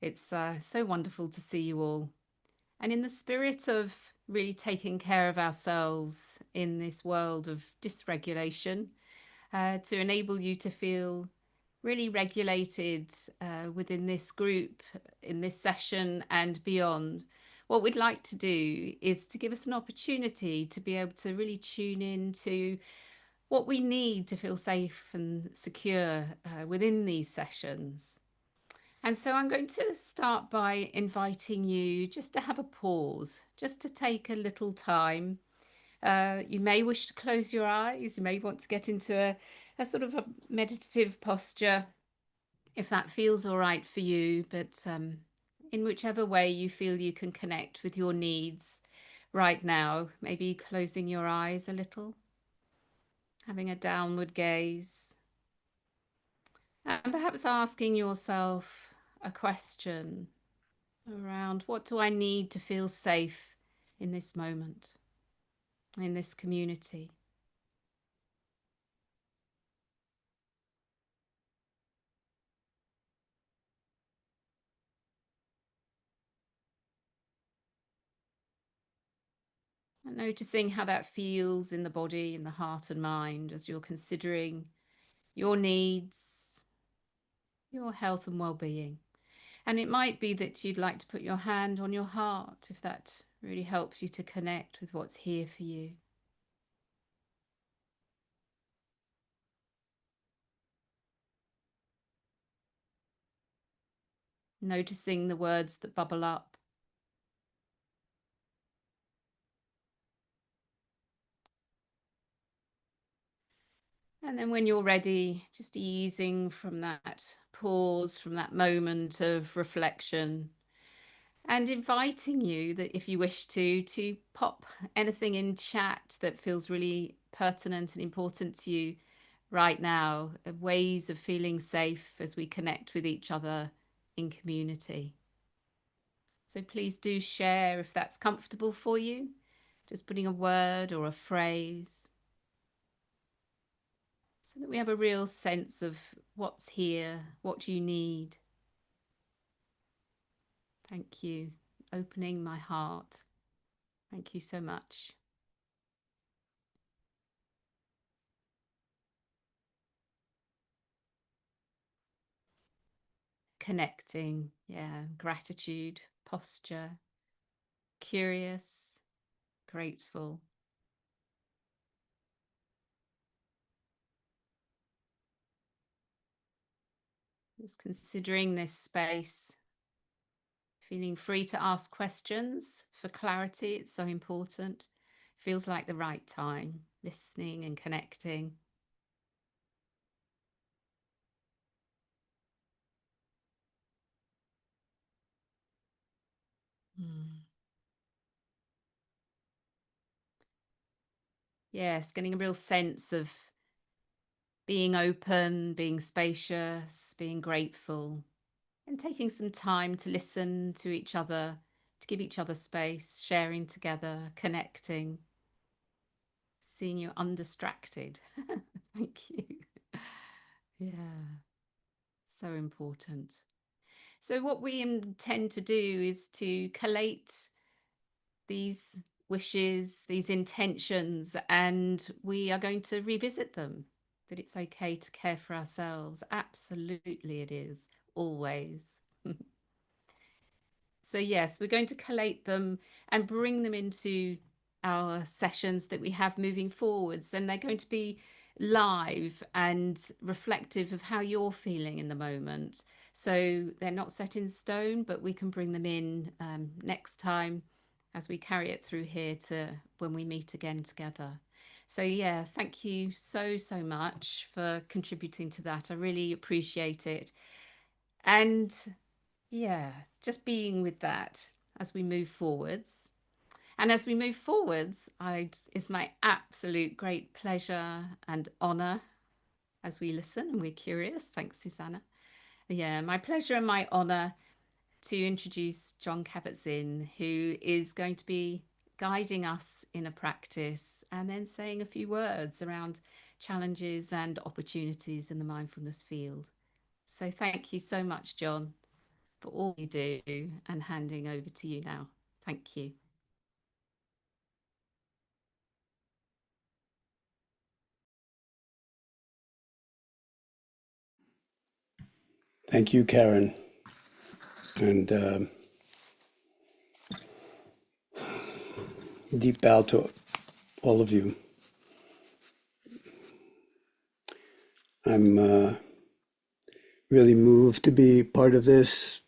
It's so wonderful to see you all. And in the spirit of really taking care of ourselves in this world of dysregulation, to enable you to feel really regulated within this group, in this session and beyond, what we'd like to do is to give us an opportunity to be able to really tune in to what we need to feel safe and secure within these sessions. And so I'm going to start by inviting you just to have a pause, just to take a little time. You may wish to close your eyes. You may want to get into a sort of a meditative posture if that feels all right for you. But in whichever way you feel you can connect with your needs right now, maybe closing your eyes a little, having a downward gaze, and perhaps asking yourself a question around what do I need to feel safe in this moment, in this community. And noticing how that feels in the body, in the heart and mind as you're considering your needs, your health and well-being. And it might be that you'd like to put your hand on your heart if that really helps you to connect with what's here for you. Noticing the words that bubble up. And then when you're ready, just easing from that pause, from that moment of reflection, and inviting you that if you wish to pop anything in chat that feels really pertinent and important to you right now, ways of feeling safe as we connect with each other in community. So please do share if that's comfortable for you, just putting a word or a phrase so that we have a real sense of what's here, what you need. Thank you. Opening my heart. Thank you so much. Connecting, yeah, gratitude, posture, curious, grateful. Just considering this space, feeling free to ask questions for clarity. It's so important. Feels like the right time, listening and connecting. Mm. Yes, getting a real sense of being open, being spacious, being grateful, and taking some time to listen to each other, to give each other space, sharing together, connecting, seeing you undistracted. Thank you. Yeah, so important. So, what we intend to do is to collate these wishes, these intentions, and we are going to revisit them. That it's okay to care for ourselves. Absolutely, it is, always. So, yes, we're going to collate them and bring them into our sessions that we have moving forwards. And they're going to be live and reflective of how you're feeling in the moment. So, they're not set in stone, but we can bring them in next time as we carry it through here to when we meet again together. So, yeah, thank you so, so much for contributing to that. I really appreciate it. And yeah, just being with that as we move forwards. And as we move forwards, it's my absolute great pleasure and honor as we listen and we're curious. Thanks, Susanna. Yeah, my pleasure and my honor to introduce John Kabat-Zinn, who is going to be guiding us in a practice and then saying a few words around challenges and opportunities in the mindfulness field. So thank you so much, John, for all you do, and handing over to you now. Thank you. Thank you, Karen. And deep bow to all of you. I'm really moved to be part of this.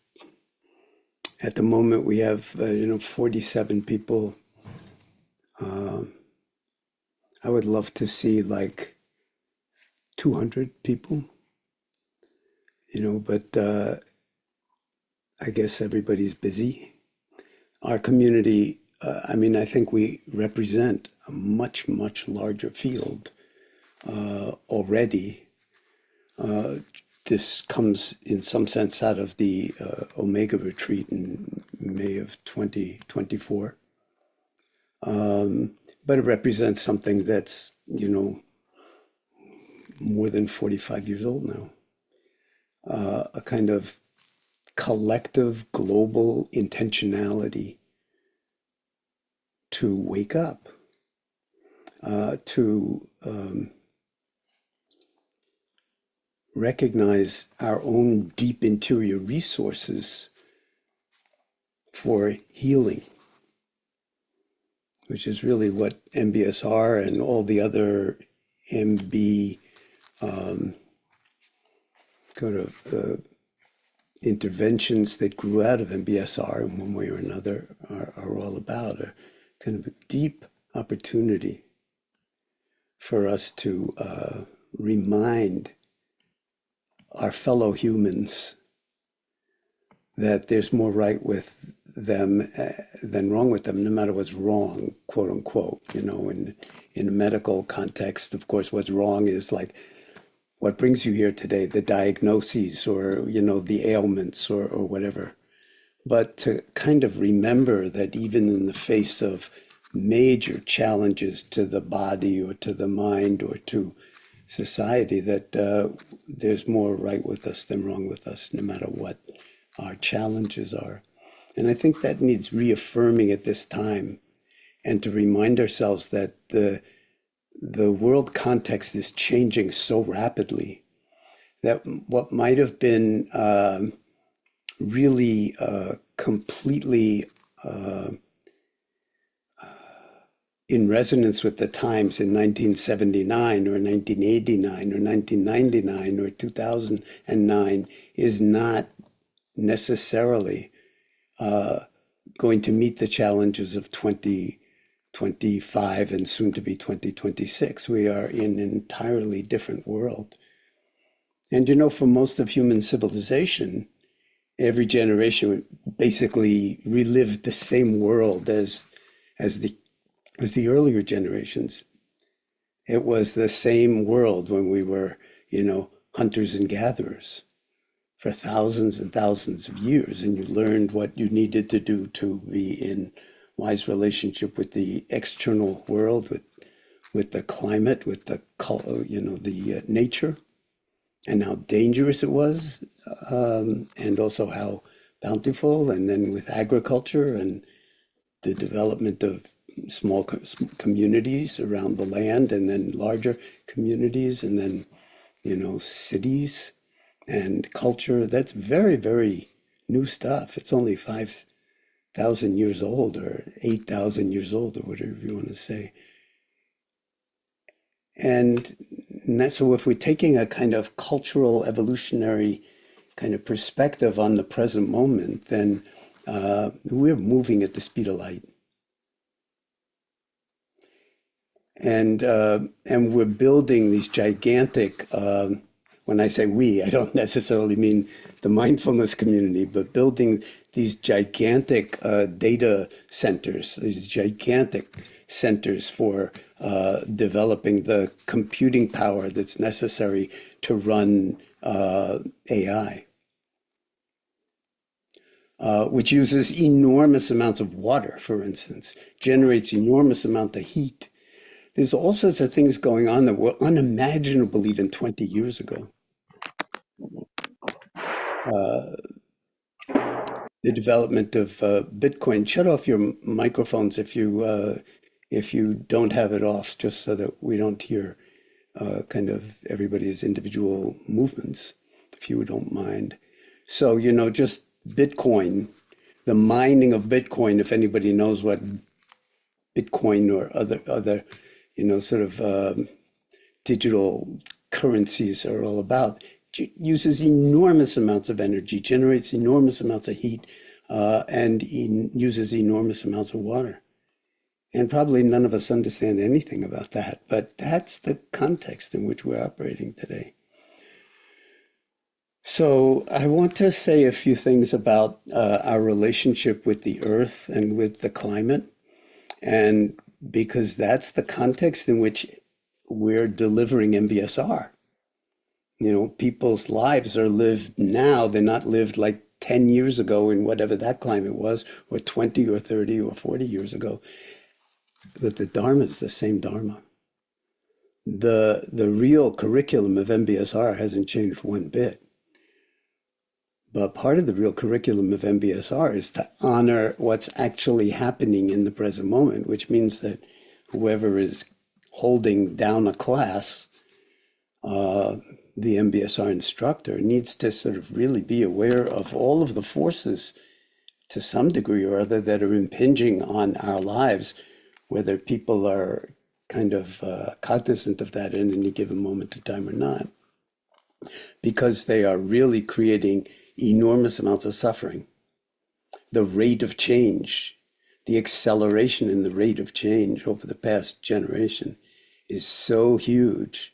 At the moment, we have 47 people. I would love to see like 200 people, but I guess everybody's busy. Our community, I think we represent a much, much larger field already. This comes in some sense out of the Omega retreat in May of 2024. But it represents something that's, more than 45 years old now. A kind of collective global intentionality to wake up, to recognize our own deep interior resources for healing, which is really what MBSR and all the other MB kind of interventions that grew out of MBSR in one way or another are all about, a kind of a deep opportunity for us to remind our fellow humans that there's more right with them than wrong with them, no matter what's wrong, quote unquote. In a medical context, of course, what's wrong is like what brings you here today, the diagnoses or, the ailments or whatever. But to kind of remember that even in the face of major challenges to the body or to the mind or to society, that there's more right with us than wrong with us, no matter what our challenges are. And I think that needs reaffirming at this time, and to remind ourselves that the world context is changing so rapidly that what might have been really completely in resonance with the times in 1979 or 1989 or 1999 or 2009 is not necessarily going to meet the challenges of 2025 and soon to be 2026. We are in an entirely different world. And for most of human civilization, every generation basically relived the same world as the earlier generations. It was the same world when we were, hunters and gatherers for thousands and thousands of years, and you learned what you needed to do to be in wise relationship with the external world, with the climate, with the nature, and how dangerous it was, and also how bountiful, and then with agriculture and the development of small communities around the land, and then larger communities, and then cities and culture. That's very, very new stuff. It's only 5,000 years old or 8,000 years old or whatever you want to say. And so if we're taking a kind of cultural evolutionary kind of perspective on the present moment, then we're moving at the speed of light. And we're building these gigantic, when I say we, I don't necessarily mean the mindfulness community, but building these gigantic data centers, these gigantic centers for developing the computing power that's necessary to run AI, which uses enormous amounts of water, for instance, generates enormous amount of heat. There's all sorts of things going on that were unimaginable even 20 years ago. the development of Bitcoin. Shut off your microphones if you don't have it off, just so that we don't hear kind of everybody's individual movements, if you don't mind. So, just Bitcoin, the mining of Bitcoin, if anybody knows what Bitcoin or other, sort of digital currencies are all about, uses enormous amounts of energy, generates enormous amounts of heat, and uses enormous amounts of water. And probably none of us understand anything about that, but that's the context in which we're operating today. So I want to say a few things about our relationship with the earth and with the climate, and because that's the context in which we're delivering MBSR. People's lives are lived now. They're not lived like 10 years ago in whatever that climate was, or 20 or 30 or 40 years ago. But the Dharma is the same Dharma. The real curriculum of MBSR hasn't changed one bit. But part of the real curriculum of MBSR is to honor what's actually happening in the present moment, which means that whoever is holding down a class, the MBSR instructor, needs to sort of really be aware of all of the forces to some degree or other that are impinging on our lives, whether people are kind of cognizant of that in any given moment of time or not, because they are really creating enormous amounts of suffering. The rate of change, the acceleration in the rate of change over the past generation is so huge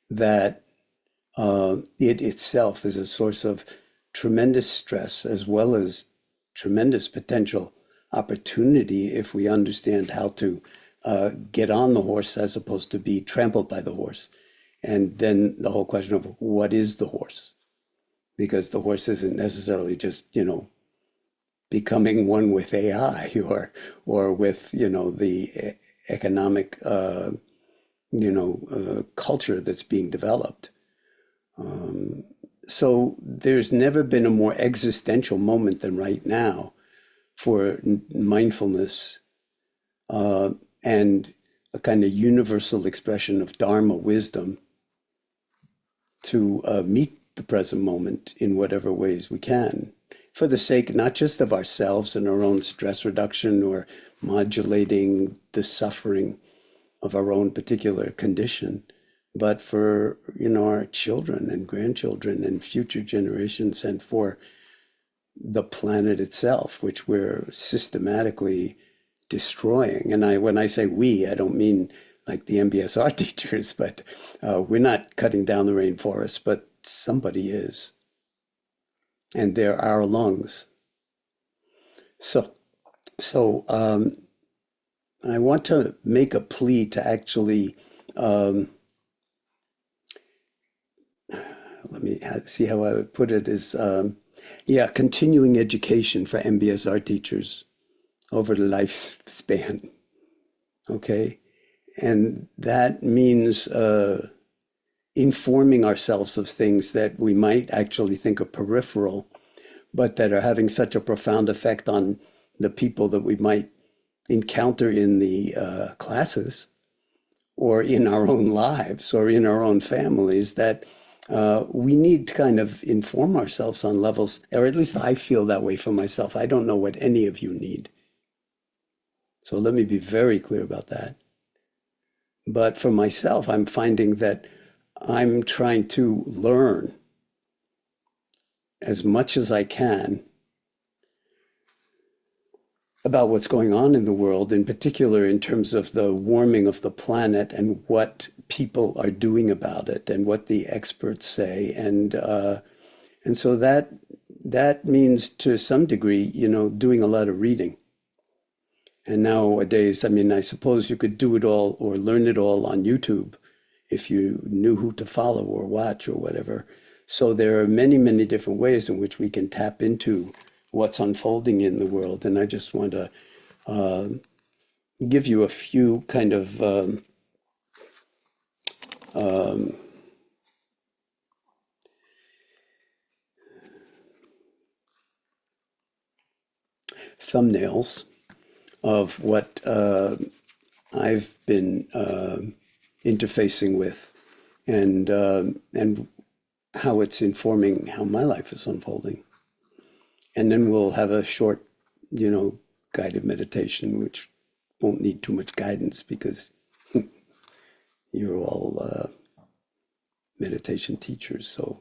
that it itself is a source of tremendous stress as well as tremendous potential opportunity if we understand how to get on the horse as opposed to be trampled by the horse. And then the whole question of what is the horse? Because the horse isn't necessarily just, becoming one with AI or with, the economic, culture that's being developed. So there's never been a more existential moment than right now for mindfulness and a kind of universal expression of Dharma wisdom to meet the present moment in whatever ways we can, for the sake not just of ourselves and our own stress reduction or modulating the suffering of our own particular condition, but for our children and grandchildren and future generations, and for the planet itself, which we're systematically destroying. And when I say we, I don't mean like the MBSR teachers, but we're not cutting down the rainforest, but somebody is. And they're our lungs. So, so I want to make a plea to actually, let me see how I would put it, is, yeah, continuing education for MBSR teachers over the lifespan. Okay. And that means informing ourselves of things that we might actually think are peripheral, but that are having such a profound effect on the people that we might encounter in the classes or in our own lives or in our own families, that we need to kind of inform ourselves on levels, or at least I feel that way for myself. I don't know what any of you need. So let me be very clear about that. But for myself, I'm finding that I'm trying to learn as much as I can about what's going on in the world, in particular in terms of the warming of the planet and what people are doing about it and what the experts say. And so that means to some degree, doing a lot of reading. And nowadays, I mean, I suppose you could do it all or learn it all on YouTube if you knew who to follow or watch or whatever. So there are many, many different ways in which we can tap into what's unfolding in the world. And I just want to give you a few kind of um, thumbnails of what I've been interfacing with, and how it's informing how my life is unfolding. And then we'll have a short, guided meditation, which won't need too much guidance because you're all meditation teachers. So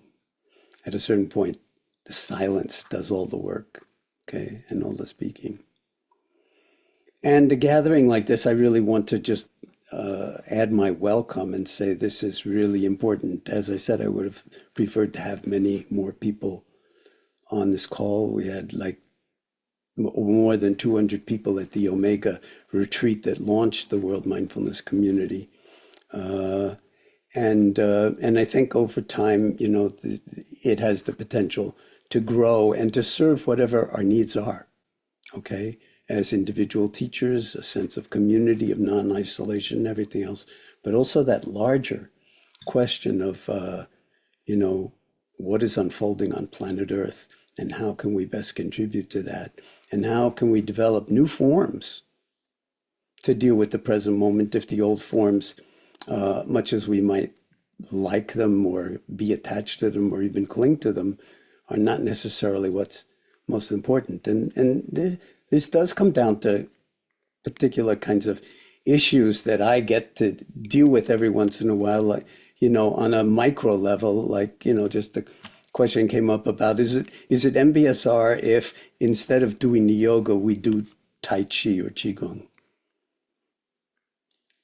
at a certain point, the silence does all the work, okay, and all the speaking. And a gathering like this, I really want to just add my welcome and say this is really important. As I said, I would have preferred to have many more people on this call. We had like more than 200 people at the Omega retreat that launched the World Mindfulness Community. And I think over time, it has the potential to grow and to serve whatever our needs are, okay? As individual teachers, a sense of community, of non-isolation, everything else, but also that larger question of, what is unfolding on planet Earth and how can we best contribute to that? And how can we develop new forms to deal with the present moment if the old forms, much as we might like them or be attached to them or even cling to them, are not necessarily what's most important. And this does come down to particular kinds of issues that I get to deal with every once in a while, like, on a micro level, like, just the question came up about, is it MBSR if instead of doing the yoga, we do Tai Chi or Qigong?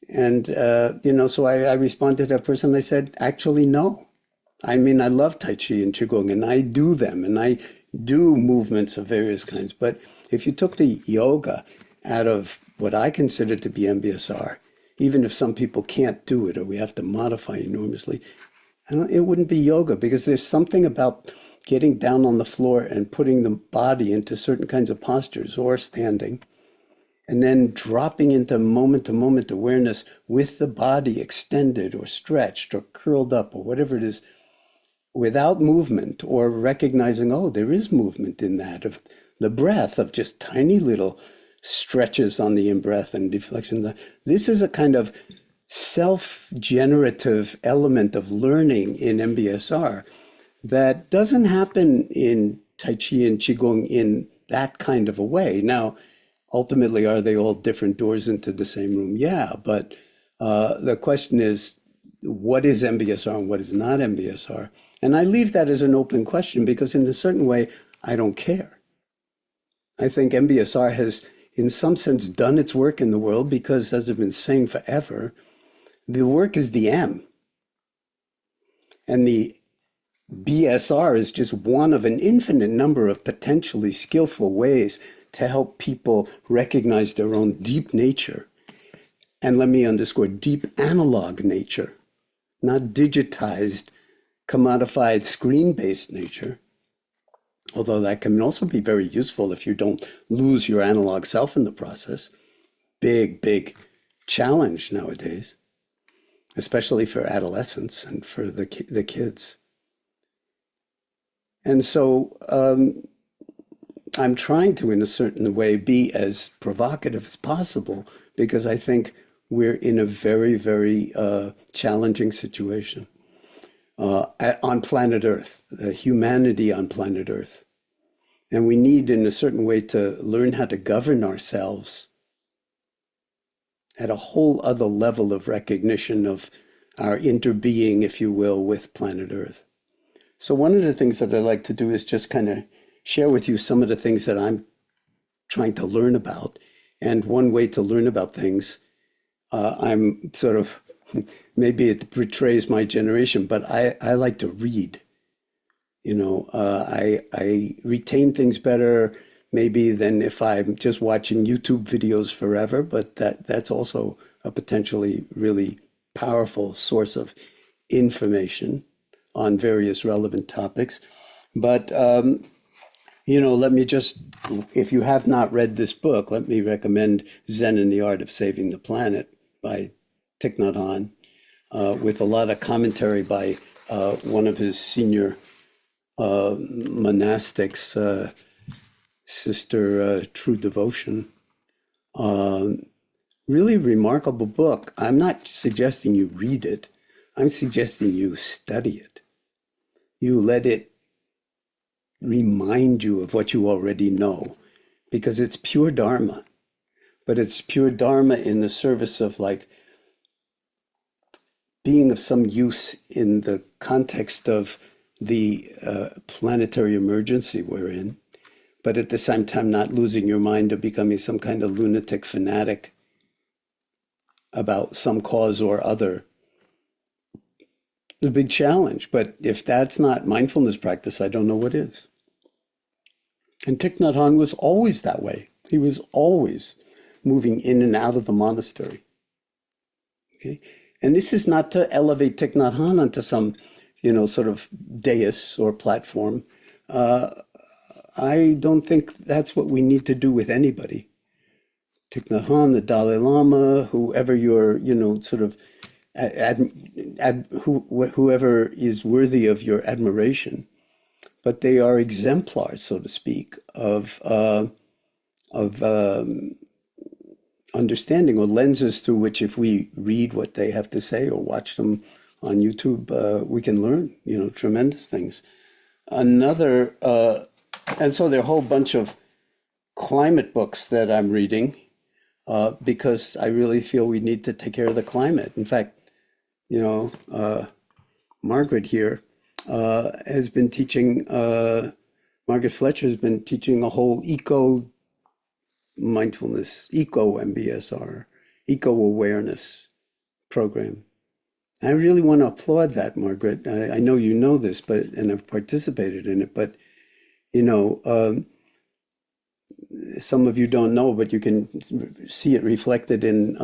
And, so I responded to that person. I said, actually, no. I mean, I love Tai Chi and Qigong, and I do them, and I do movements of various kinds. But if you took the yoga out of what I consider to be MBSR, even if some people can't do it or we have to modify enormously, it wouldn't be yoga, because there's something about getting down on the floor and putting the body into certain kinds of postures or standing, and then dropping into moment-to-moment awareness with the body extended or stretched or curled up or whatever it is, without movement, or recognizing, oh, there is movement in that, of the breath, of just tiny little stretches on the in-breath and deflection. This is a kind of self-generative element of learning in MBSR that doesn't happen in Tai Chi and Qigong in that kind of a way. Now, ultimately, are they all different doors into the same room? Yeah, but the question is, what is MBSR and what is not MBSR? And I leave that as an open question because in a certain way, I don't care. I think MBSR has, in some sense, done its work in the world because, as I've been saying forever, the work is the M. And the BSR is just one of an infinite number of potentially skillful ways to help people recognize their own deep nature. And let me underscore, deep analog nature, not digitized, commodified, screen-based nature. Although that can also be very useful if you don't lose your analog self in the process. Big, big challenge nowadays, especially for adolescents and for the kids. And so I'm trying to, in a certain way, be as provocative as possible because I think we're in a very, very challenging situation on planet Earth, humanity on planet Earth. And we need, in a certain way, to learn how to govern ourselves at a whole other level of recognition of our interbeing, if you will, with planet Earth. So one of the things that I like to do is just kind of share with you some of the things that I'm trying to learn about. And one way to learn about things, I'm sort of, maybe it betrays my generation, but I like to read. I retain things better maybe than if I'm just watching YouTube videos forever, but that's also a potentially really powerful source of information on various relevant topics. But, let me just, if you have not read this book, let me recommend Zen and the Art of Saving the Planet by Thich Nhat Hanh, with a lot of commentary by one of his senior monastics, Sister True Devotion. Um, Really remarkable book. I'm not suggesting you read it. I'm suggesting you study it. You let it remind you of what you already know because it's pure Dharma, but it's pure Dharma in the service of like being of some use in the context of the planetary emergency we're in, but at the same time not losing your mind or becoming some kind of lunatic fanatic about some cause or other. The big challenge. But if that's not mindfulness practice, I don't know what is. And Thich Nhat Hanh was always that way. He was always moving in and out of the monastery. Okay, and this is not to elevate Thich Nhat Hanh onto some, sort of dais or platform. Uh, I don't think that's what we need to do with anybody. Thich Nhat Hanh, the Dalai Lama, whoever your, sort of whoever is worthy of your admiration, but they are exemplars, so to speak, of understanding or lenses through which, if we read what they have to say or watch them on YouTube, we can learn, tremendous things. Another, and so there are a whole bunch of climate books that I'm reading because I really feel we need to take care of the climate. In fact, Margaret here has been teaching, Margaret Fletcher has been teaching a whole eco mindfulness, eco MBSR, eco awareness program. I really want to applaud that, Margaret. I know you know this, and I've participated in it, but some of you don't know, but you can see it reflected in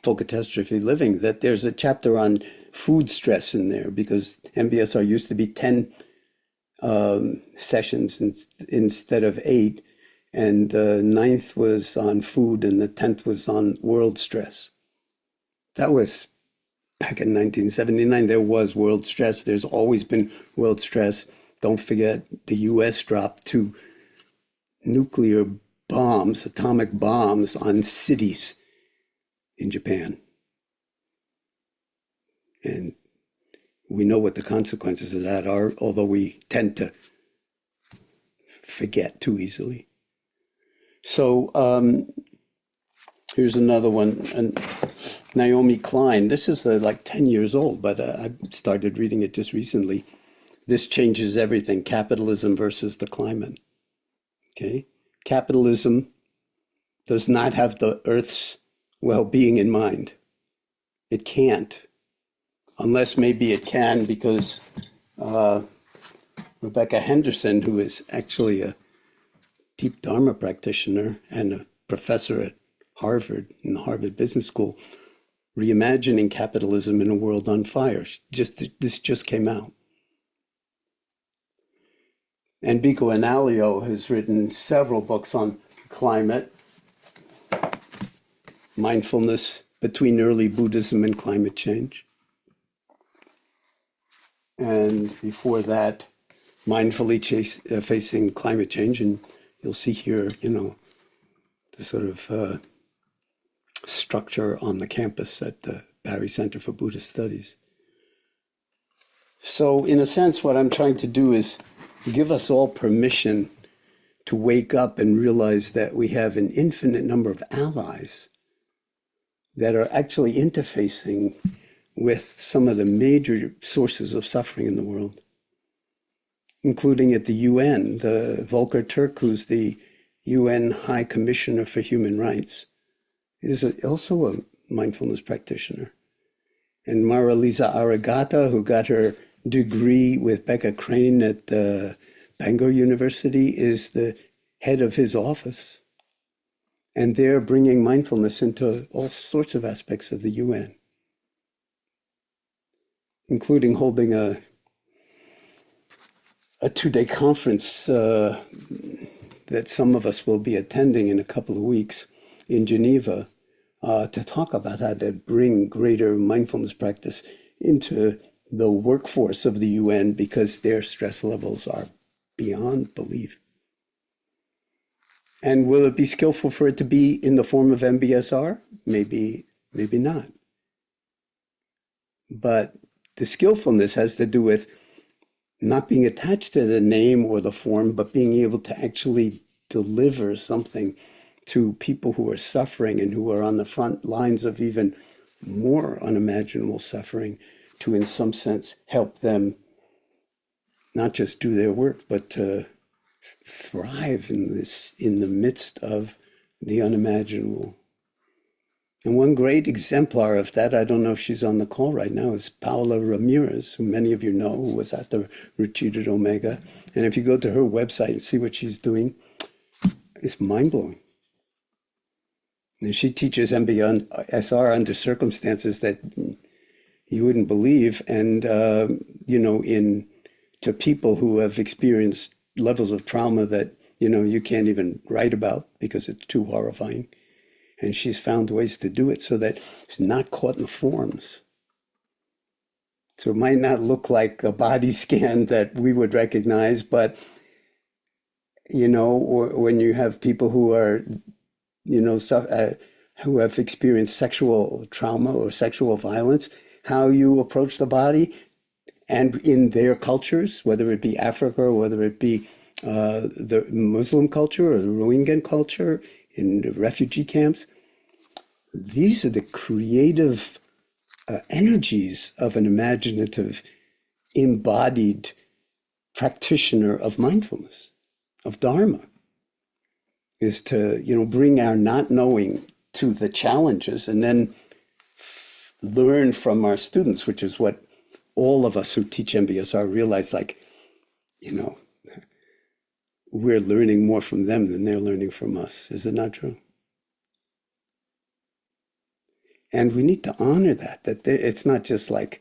Full Catastrophe Living, that there's a chapter on food stress in there because MBSR used to be 10 sessions instead of 8, and the 9th was on food and the 10th was on world stress. That was back in 1979. There was world stress. There's always been world stress. Don't forget the US dropped 2 nuclear bombs, atomic bombs on cities in Japan. And we know what the consequences of that are, although we tend to forget too easily. So here's another one, and Naomi Klein. This is like 10 years old, but I started reading it just recently. This changes everything, capitalism versus the climate. Okay, capitalism does not have the Earth's well-being in mind. It can't, unless maybe it can because Rebecca Henderson, who is actually a deep Dharma practitioner and a professor at Harvard, in the Harvard Business School, reimagining capitalism in a world on fire. This just came out. And Biko Analio has written several books on climate, mindfulness between early Buddhism and climate change. And before that, mindfully facing climate change. And you'll see here, the sort of structure on the campus at the Barry Center for Buddhist Studies. So in a sense, what I'm trying to do is give us all permission to wake up and realize that we have an infinite number of allies that are actually interfacing with some of the major sources of suffering in the world, including at the UN. The Volker Turk, who's the UN High Commissioner for Human Rights, is also a mindfulness practitioner. And Mara Lisa Aragata, who got her degree with Becca Crane at Bangor University, is the head of his office. And they're bringing mindfulness into all sorts of aspects of the UN, including holding a 2-day conference that some of us will be attending in a couple of weeks in Geneva to talk about how to bring greater mindfulness practice into the workforce of the UN, because their stress levels are beyond belief. And will it be skillful for it to be in the form of MBSR? Maybe, maybe not. But the skillfulness has to do with not being attached to the name or the form, but being able to actually deliver something to people who are suffering and who are on the front lines of even more unimaginable suffering, to, in some sense, help them not just do their work, but to thrive in this, in the midst of the unimaginable. And one great exemplar of that, I don't know if she's on the call right now, is Paula Ramirez, who many of you know, who was at the retreat at Omega. And if you go to her website and see what she's doing, it's mind-blowing. And she teaches MBSR under circumstances that you wouldn't believe. And, to people who have experienced levels of trauma that, you can't even write about because it's too horrifying. And she's found ways to do it so that it's not caught in the forms. So it might not look like a body scan that we would recognize, but, or when you have people who are, who have experienced sexual trauma or sexual violence, how you approach the body, and in their cultures, whether it be Africa or whether it be the Muslim culture or the Rohingya culture in the refugee camps, these are the creative energies of an imaginative, embodied practitioner of mindfulness, of Dharma, is to, bring our not knowing to the challenges and then learn from our students, which is what all of us who teach MBSR realize, we're learning more from them than they're learning from us. Is it not true? And we need to honor that it's not just like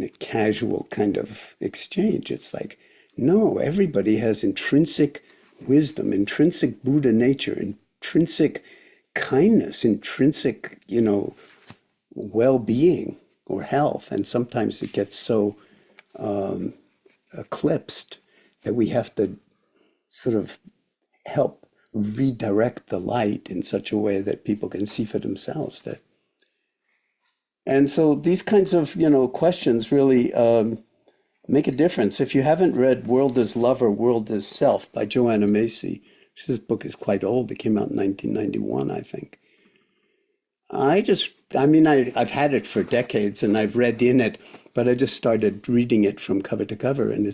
a casual kind of exchange. It's like, no, everybody has intrinsic wisdom, intrinsic Buddha nature, intrinsic kindness, intrinsic, well-being or health. And sometimes it gets so eclipsed that we have to sort of help redirect the light in such a way that people can see for themselves that. And so these kinds of, questions really make a difference. If you haven't read World is Lover, World is Self by Joanna Macy, this book is quite old. It came out in 1991, I think. I've had it for decades and I've read in it, but I just started reading it from cover to cover. And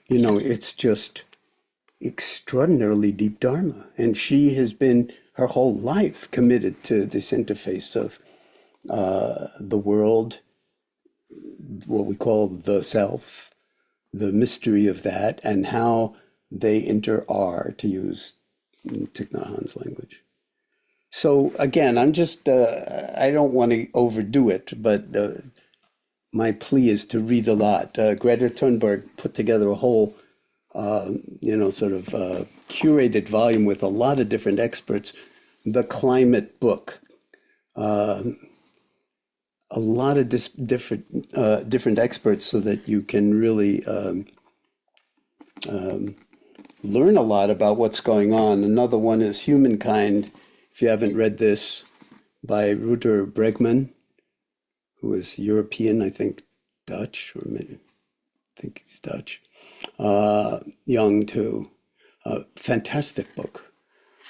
it's just extraordinarily deep Dharma. And she has been her whole life committed to this interface of the world, what we call the self, the mystery of that, and how they inter-are, to use Thich Nhat Hanh's language. So again, I'm just, I don't want to overdo it, but my plea is to read a lot. Greta Thunberg put together a whole, curated volume with a lot of different experts, the climate book. A lot of different experts so that you can really learn a lot about what's going on. Another one is Humankind, if you haven't read this, by Rutger Bregman, who is European, I think Dutch, or maybe, I think he's Dutch. Young too. Fantastic book.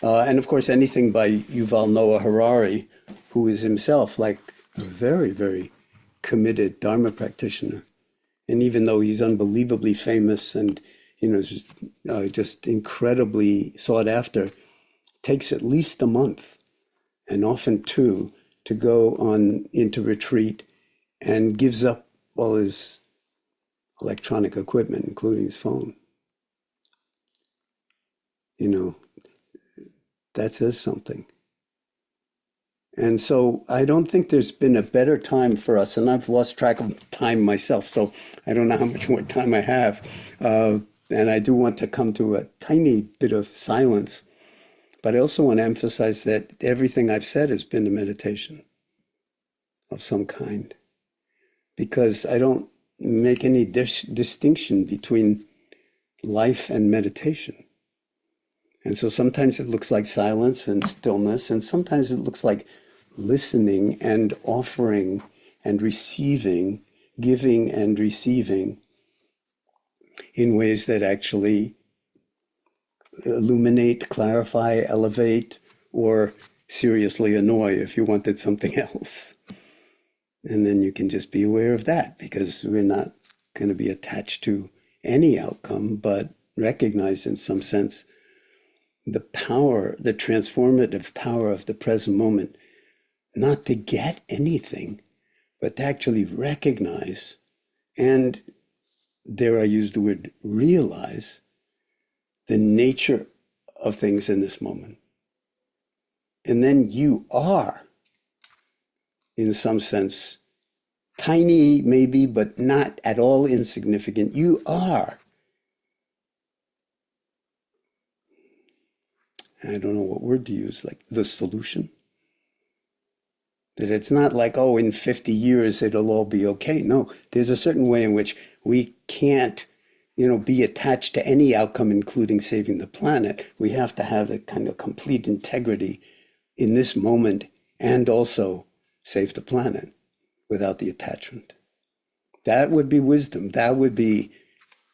And of course, anything by Yuval Noah Harari, who is himself like a very, very committed Dharma practitioner. And even though he's unbelievably famous and, just incredibly sought after, takes at least a month and often two to go on into retreat and gives up all his electronic equipment, including his phone. That says something. And so I don't think there's been a better time for us, and I've lost track of time myself, so I don't know how much more time I have. And I do want to come to a tiny bit of silence, but I also want to emphasize that everything I've said has been a meditation of some kind, because I don't make any distinction between life and meditation. And so sometimes it looks like silence and stillness, and sometimes it looks like listening and offering and receiving, giving and receiving in ways that actually illuminate, clarify, elevate, or seriously annoy if you wanted something else. And then you can just be aware of that, because we're not going to be attached to any outcome, but recognize in some sense the power, the transformative power of the present moment, not to get anything, but to actually recognize and, dare I use the word, realize the nature of things in this moment. And then you are, in some sense, tiny maybe, but not at all insignificant. You are, I don't know what word to use, like the solution. That it's not like, oh, in 50 years it'll all be okay. No, there's a certain way in which we can't, be attached to any outcome, including saving the planet. We have to have the kind of complete integrity in this moment and also save the planet without the attachment. That would be wisdom. That would be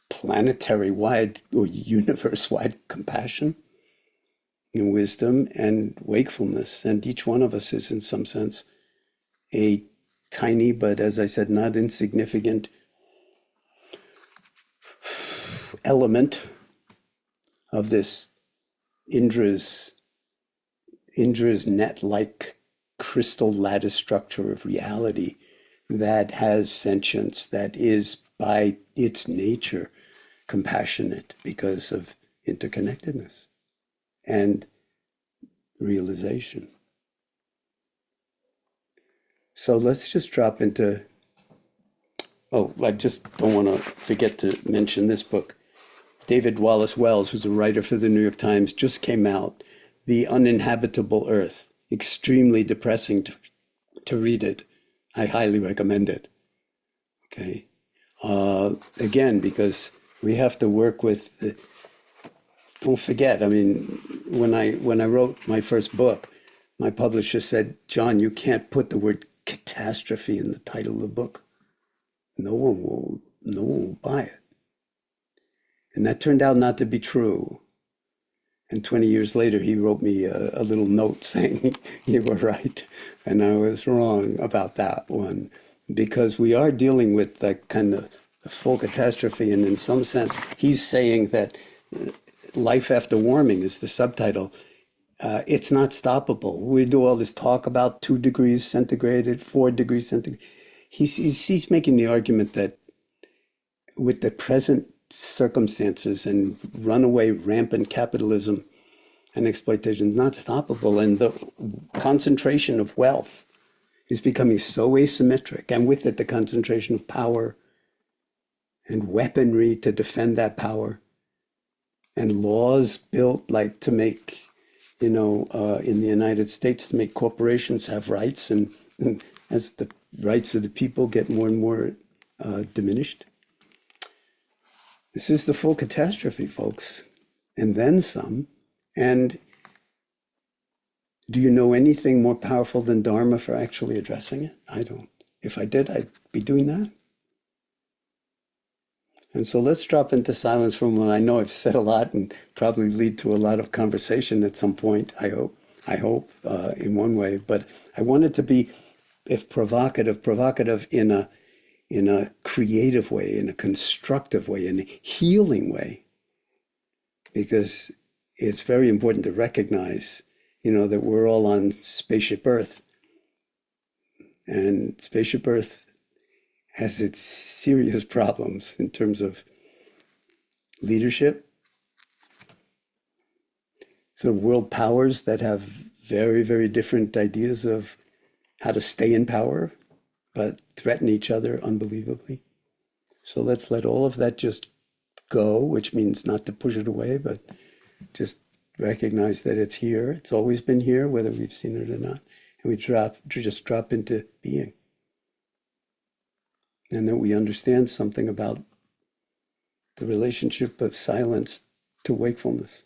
planetary wide or universe wide compassion and wisdom and wakefulness. And each one of us is, in some sense, a tiny, but as I said, not insignificant element of this Indra's net-like crystal lattice structure of reality that has sentience, that is by its nature compassionate because of interconnectedness and realization. So let's just drop into, oh, I just don't want to forget to mention this book. David Wallace Wells, who's a writer for the New York Times, just came out, The Uninhabitable Earth. Extremely depressing to read it. I highly recommend it. Okay. Again, because we have to work with don't forget, I mean, when I wrote my first book, my publisher said, John, you can't put the word catastrophe in the title of the book. No one will buy it. And that turned out not to be true. And 20 years later, he wrote me a little note saying, you were right. And I was wrong about that one. Because we are dealing with that kind of full catastrophe. And in some sense, he's saying that life after warming is the subtitle. It's not stoppable. We do all this talk about 2 degrees centigrade, 4 degrees centigrade. He's making the argument that with the present circumstances and runaway rampant capitalism and exploitation is not stoppable, and the concentration of wealth is becoming so asymmetric, and with it the concentration of power and weaponry to defend that power, and laws built like to make, in the United States, to make corporations have rights, and as the rights of the people get more and more diminished. This is the full catastrophe, folks, and then some. And do you know anything more powerful than Dharma for actually addressing it? I don't. If I did, I'd be doing that. And so let's drop into silence for a moment. I know I've said a lot and probably lead to a lot of conversation at some point, I hope, in one way. But I want it to be, if provocative in a creative way, in a constructive way, in a healing way. Because it's very important to recognize, that we're all on Spaceship Earth. And Spaceship Earth has its serious problems in terms of leadership, sort of world powers that have very, very different ideas of how to stay in power, but threaten each other unbelievably. So let's let all of that just go, which means not to push it away, but just recognize that it's here. It's always been here, whether we've seen it or not. And we just drop into being. And that we understand something about the relationship of silence to wakefulness.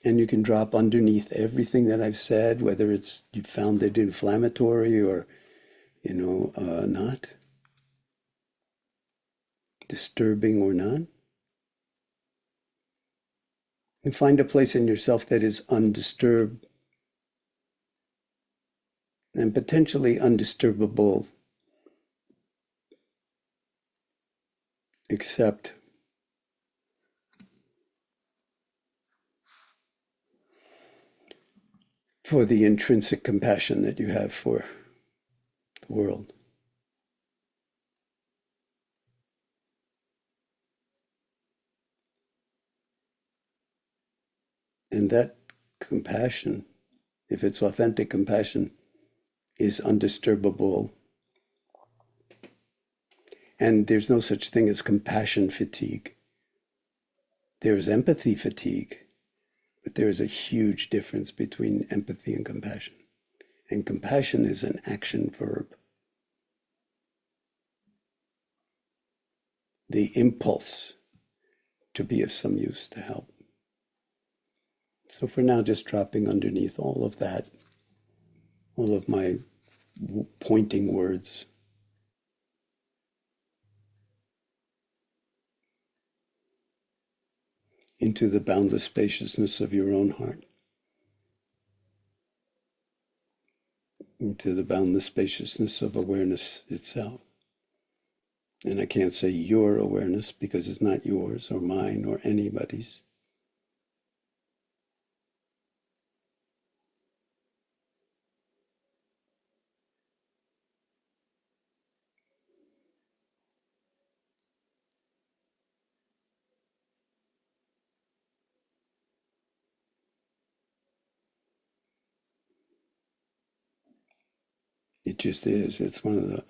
And you can drop underneath everything that I've said, whether it's you found it inflammatory or, not disturbing or not. And find a place in yourself that is undisturbed and potentially undisturbable, except for the intrinsic compassion that you have for the world. And that compassion, if it's authentic compassion, is undisturbable. And there's no such thing as compassion fatigue. There's empathy fatigue, but there is a huge difference between empathy and compassion. And compassion is an action verb. The impulse to be of some use, to help. So for now, just dropping underneath all of that, all of my pointing words, into the boundless spaciousness of your own heart, into the boundless spaciousness of awareness itself. And I can't say your awareness because it's not yours or mine or anybody's. It just is. It's one of the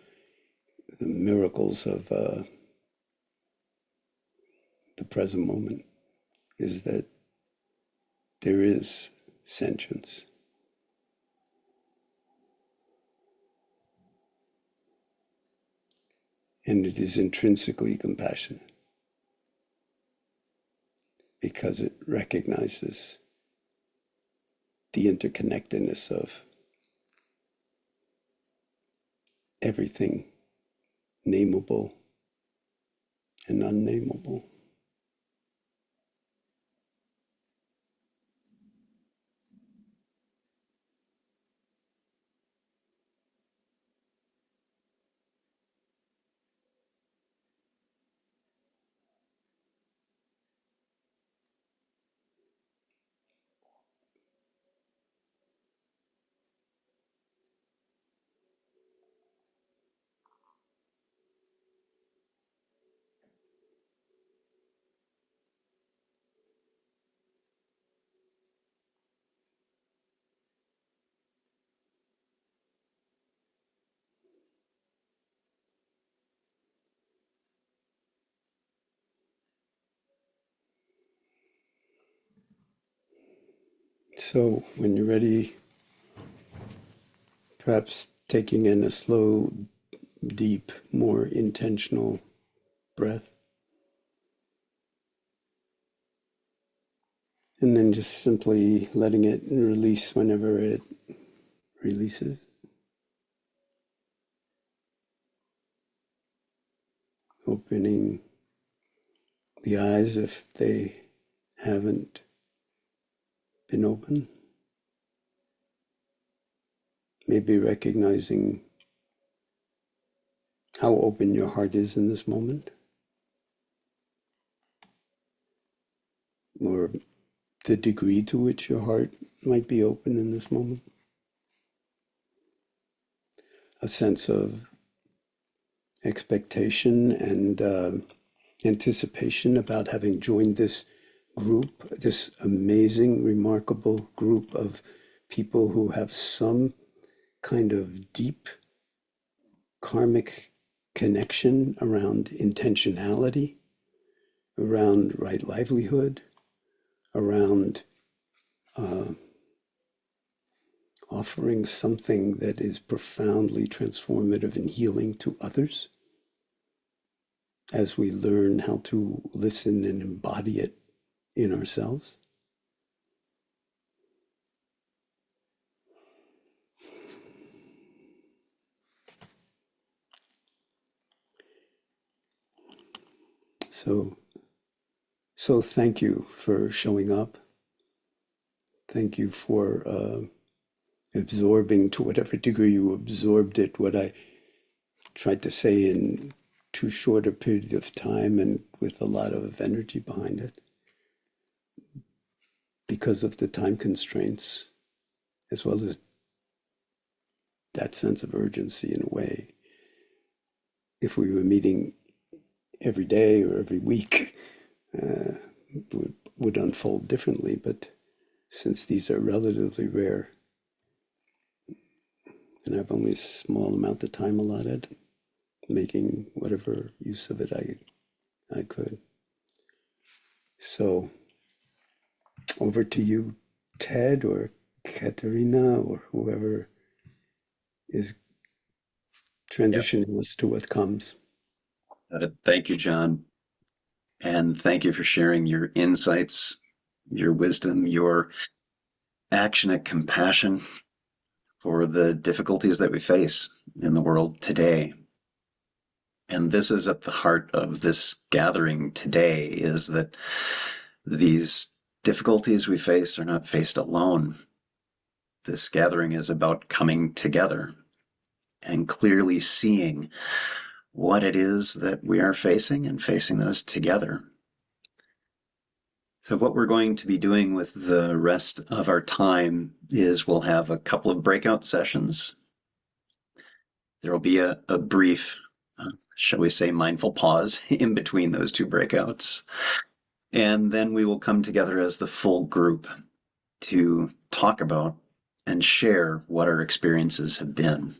miracles of the present moment, is that there is sentience. And it is intrinsically compassionate because it recognizes the interconnectedness of everything nameable and unnameable. So when you're ready, perhaps taking in a slow, deep, more intentional breath. And then just simply letting it release whenever it releases. Opening the eyes if they haven't been open. Maybe recognizing how open your heart is in this moment, or the degree to which your heart might be open in this moment. A sense of expectation and anticipation about having joined this group, this amazing, remarkable group of people who have some kind of deep karmic connection around intentionality, around right livelihood, around offering something that is profoundly transformative and healing to others as we learn how to listen and embody it in ourselves. So, so thank you for showing up. Thank you for absorbing, to whatever degree you absorbed it, what I tried to say in too short a period of time and with a lot of energy behind it because of the time constraints, as well as that sense of urgency in a way. If we were meeting every day or every week, uh, would unfold differently. But since these are relatively rare, and I have only a small amount of time allotted, making whatever use of it I could. So over to you, Ted or Katerina or whoever is Yep. transitioning us to what comes. Thank you, John. And thank you for sharing your insights, your wisdom, your actionate compassion for the difficulties that we face in the world today. And this is at the heart of this gathering today, is that these difficulties we face are not faced alone. This gathering is about coming together and clearly seeing what it is that we are facing and facing those together. So what we're going to be doing with the rest of our time is we'll have a couple of breakout sessions. There will be a brief, shall we say, mindful pause in between those two breakouts. And then we will come together as the full group to talk about and share what our experiences have been.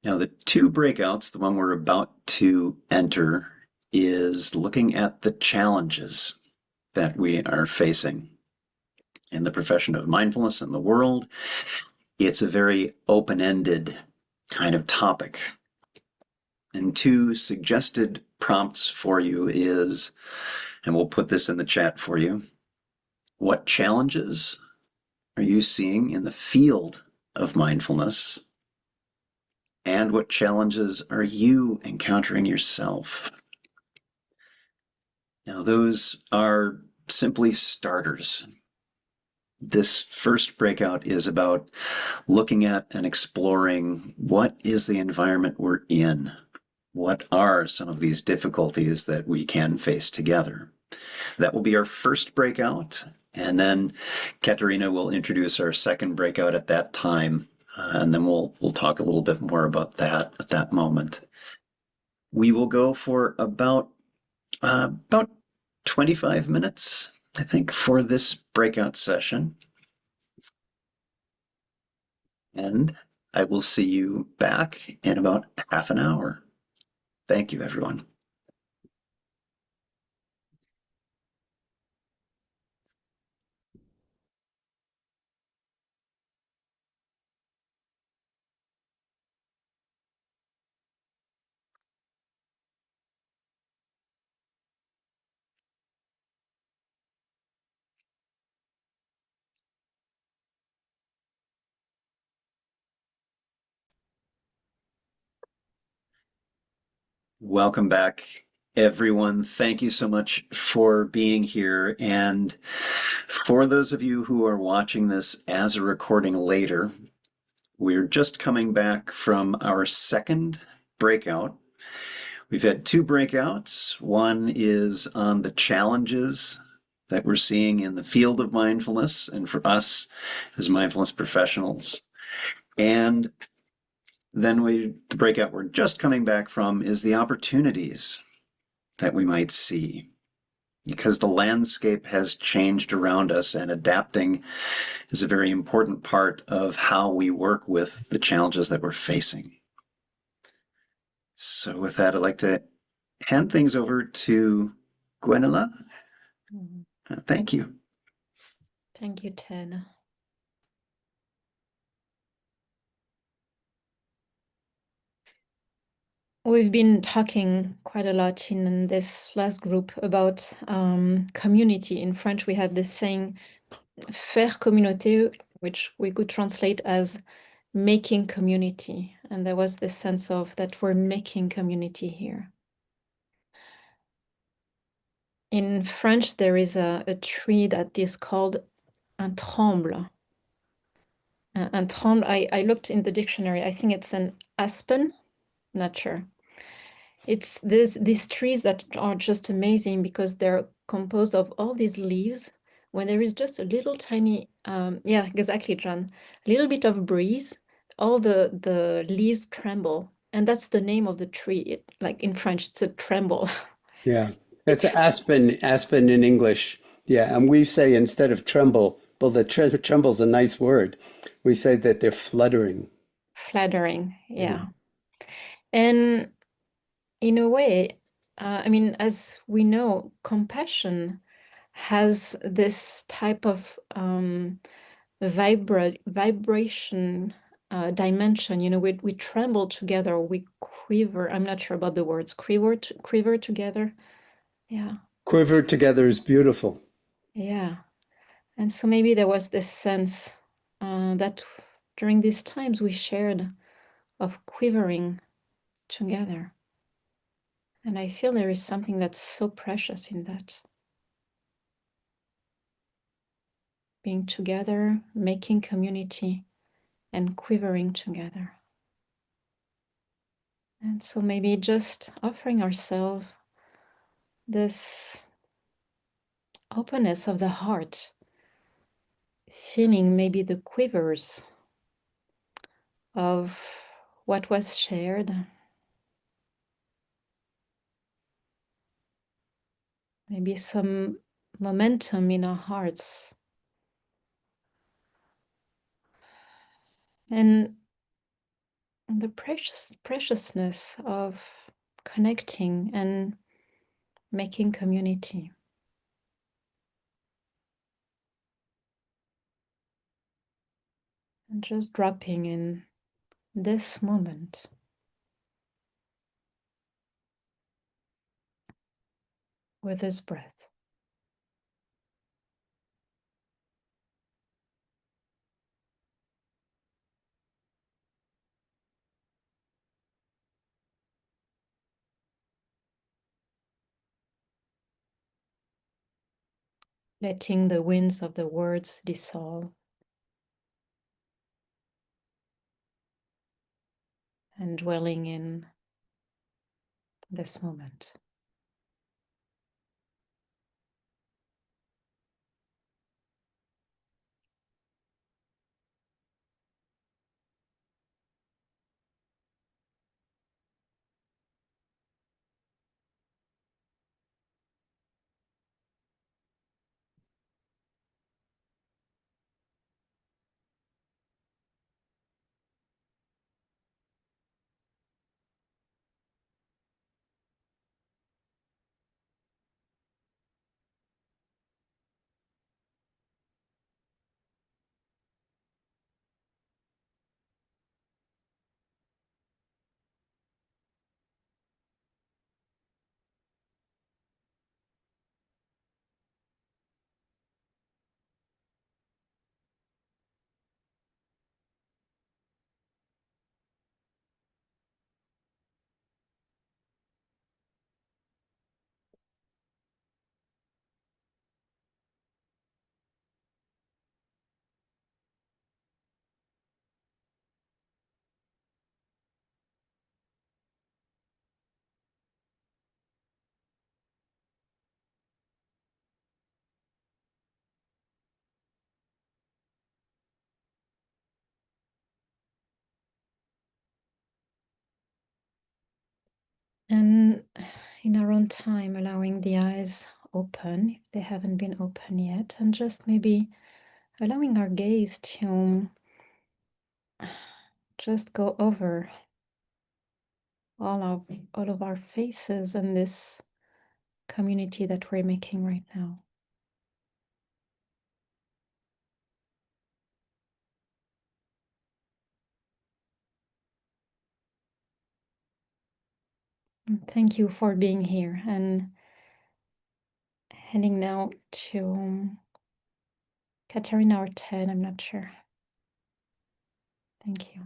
Now, the two breakouts, the one we're about to enter, is looking at the challenges that we are facing in the profession of mindfulness in the world. It's a very open-ended kind of topic. And two suggested prompts for you is, and we'll put this in the chat for you, what challenges are you seeing in the field of mindfulness? And what challenges are you encountering yourself? Now, those are simply starters. This first breakout is about looking at and exploring what is the environment we're in? What are some of these difficulties that we can face together? That will be our first breakout, and then Katerina will introduce our second breakout at that time, and then we'll talk a little bit more about that at that moment. We will go for about 25 minutes, I think, for this breakout session. And I will see you back in about half an hour. Thank you, everyone. Welcome back, everyone. Thank you so much for being here. And for those of you who are watching this as a recording later, we're just coming back from our second breakout. We've had two breakouts. One is on the challenges that we're seeing in the field of mindfulness and for us as mindfulness professionals. And then the breakout we're just coming back from is the opportunities that we might see, because the landscape has changed around us, and adapting is a very important part of how we work with the challenges that we're facing. So with that, I'd like to hand things over to Gwenela. Thank you. Thank you, Ted. We've been talking quite a lot in this last group about community. In French, we have this saying, faire communauté, which we could translate as making community. And there was this sense of that we're making community here. In French, there is a tree that is called un tremble. Un tremble, I looked in the dictionary. I think it's an aspen, not sure. It's these trees that are just amazing because they're composed of all these leaves. When there is just a little tiny, yeah, exactly, John, a little bit of breeze, all the leaves tremble. And that's the name of the tree. Like in French, it's a tremble. Yeah, it's aspen in English. Yeah, and we say instead of tremble, well, the tremble's a nice word. We say that they're fluttering. Flattering, Yeah. yeah. And in a way, I mean, as we know, compassion has this type of vibration dimension. You know, we tremble together, we quiver. I'm not sure about the words. Quiver together. Yeah, Quiver together is beautiful. yeah. And so maybe there was this sense that during these times we shared of quivering together. And I feel there is something that's so precious in that. Being together, making community, and quivering together. And so maybe just offering ourselves this openness of the heart, feeling maybe the quivers of what was shared, maybe some momentum in our hearts, and the preciousness of connecting and making community. And just dropping in this moment with this breath. Letting the winds of the words dissolve and dwelling in this moment. And in our own time, allowing the eyes open if they haven't been open yet, and just maybe allowing our gaze to just go over all of our faces and this community that we're making right now. Thank you for being here, and heading now to Katarina or Ted, I'm not sure. Thank you.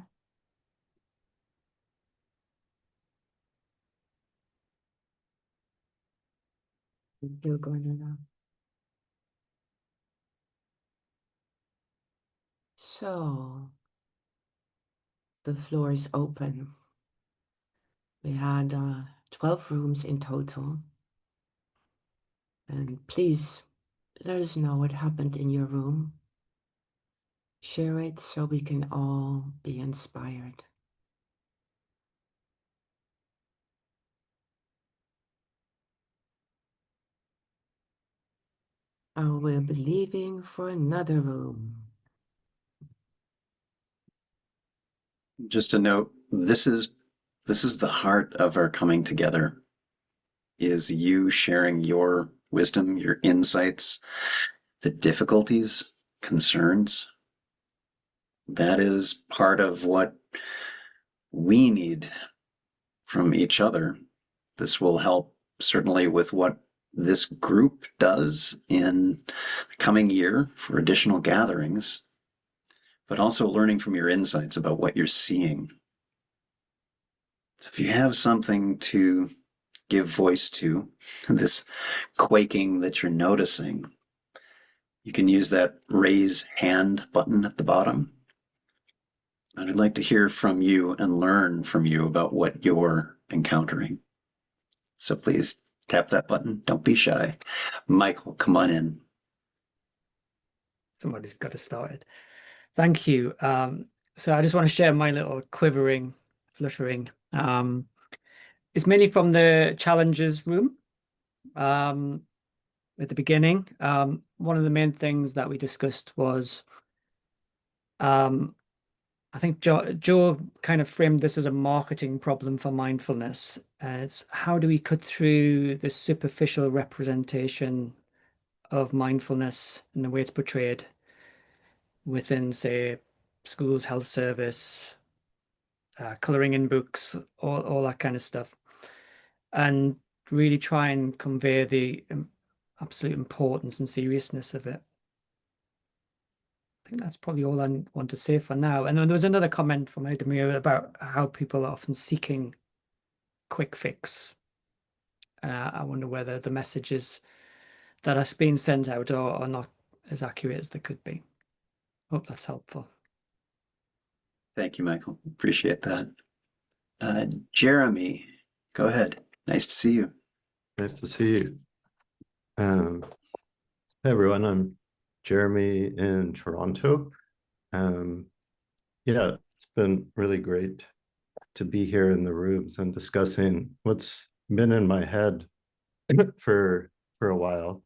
You're going to know. So the floor is open. We had 12 rooms in total. And please let us know what happened in your room. Share it so we can all be inspired. And we'll be leaving for another room. Just a note, this is the heart of our coming together, is you sharing your wisdom, your insights, the difficulties, concerns. That is part of what we need from each other. This will help certainly with what this group does in the coming year for additional gatherings, but also learning from your insights about what you're seeing. So if you have something to give voice to, this quaking that you're noticing, you can use that raise hand button at the bottom. I'd like to hear from you and learn from you about what you're encountering. So please tap that button. Don't be shy. Michael, come on in. Somebody's got to start it. Thank you. So I just want to share my little quivering, fluttering. It's mainly from the challenges room at the beginning. One of the main things that we discussed was, I think Joe kind of framed this as a marketing problem for mindfulness. It's how do we cut through the superficial representation of mindfulness and the way it's portrayed within, say, schools, health service, coloring in books, all that kind of stuff, and really try and convey the absolute importance and seriousness of it. I think that's probably all I want to say for now. And then there was another comment from Edmure about how people are often seeking quick fix. I wonder whether the messages that are being sent out are not as accurate as they could be. Hope that's helpful. Thank you, Michael. Appreciate that. Jeremy, go ahead. Nice to see you. Nice to see you. Hey everyone, I'm Jeremy in Toronto. Yeah, it's been really great to be here in the rooms and discussing what's been in my head for a while.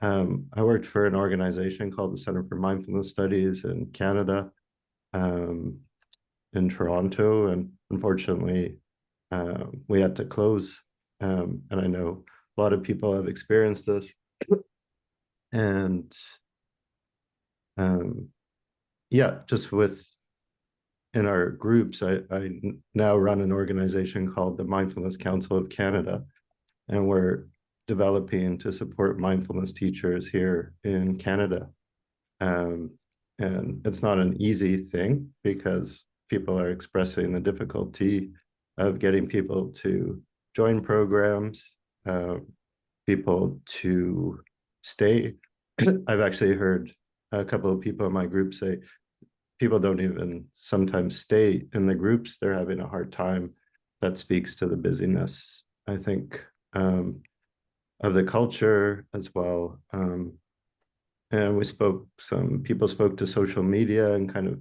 I worked for an organization called the Center for Mindfulness Studies in Canada, in Toronto, and unfortunately, we had to close. And I know a lot of people have experienced this. And yeah, just in our groups, I now run an organization called the Mindfulness Council of Canada, and we're developing to support mindfulness teachers here in Canada. And it's not an easy thing because people are expressing the difficulty of getting people to join programs, people to stay. I've actually heard a couple of people in my group say people don't even sometimes stay in the groups. They're having a hard time. That speaks to the busyness, I think, of the culture as well. And some people spoke to social media and kind of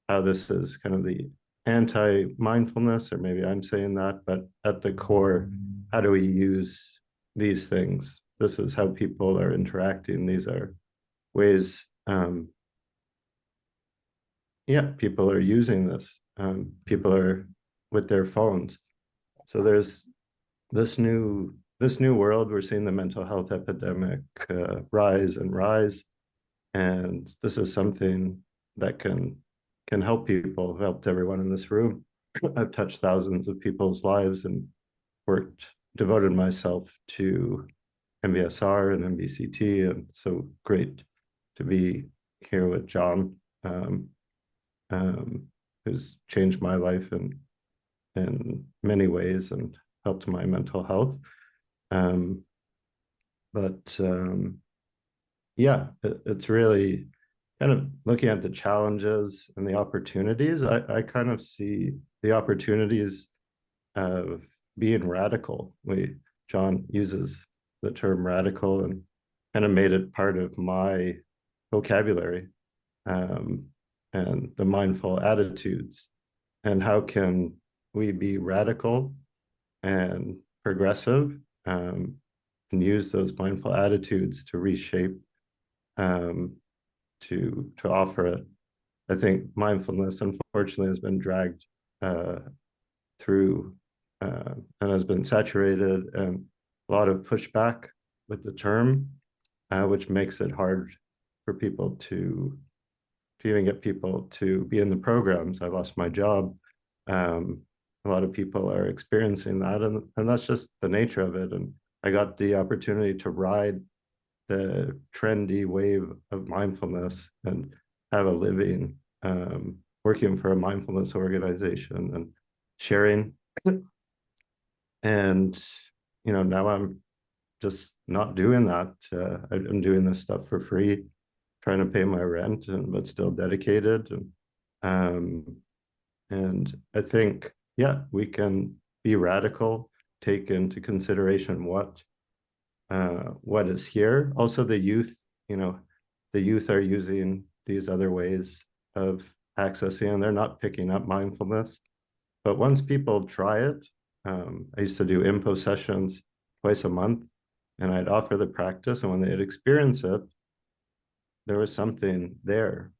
how this is kind of the anti-mindfulness, or maybe I'm saying that, but at the core, how do we use these things? This is how people are interacting. These are ways, people are using this. People are with their phones. So there's this new world. We're seeing the mental health epidemic rise and rise, and this is something that can help people. Helped everyone in this room. I've touched thousands of people's lives, and devoted myself to MBSR and MBCT, and so great to be here with John, who's changed my life in many ways and helped my mental health. But yeah, it's really kind of looking at the challenges and the opportunities. I kind of see the opportunities of being radical. John uses the term radical and kind of made it part of my vocabulary, and the mindful attitudes. And how can we be radical and progressive, and use those mindful attitudes to reshape, to offer it. I think mindfulness, unfortunately, has been dragged through, and has been saturated, and a lot of pushback with the term, which makes it hard for people to even get people to be in the programs. I lost my job. A lot of people are experiencing that, and that's just the nature of it. And I got the opportunity to ride the trendy wave of mindfulness and have a living, working for a mindfulness organization and sharing. And now I'm just not doing that. I'm doing this stuff for free, trying to pay my rent, but still dedicated. And I think, yeah, we can be radical, take into consideration what is here. Also, the youth are using these other ways of accessing, and they're not picking up mindfulness. But once people try it, I used to do info sessions twice a month, and I'd offer the practice, and when they'd experience it, there was something there.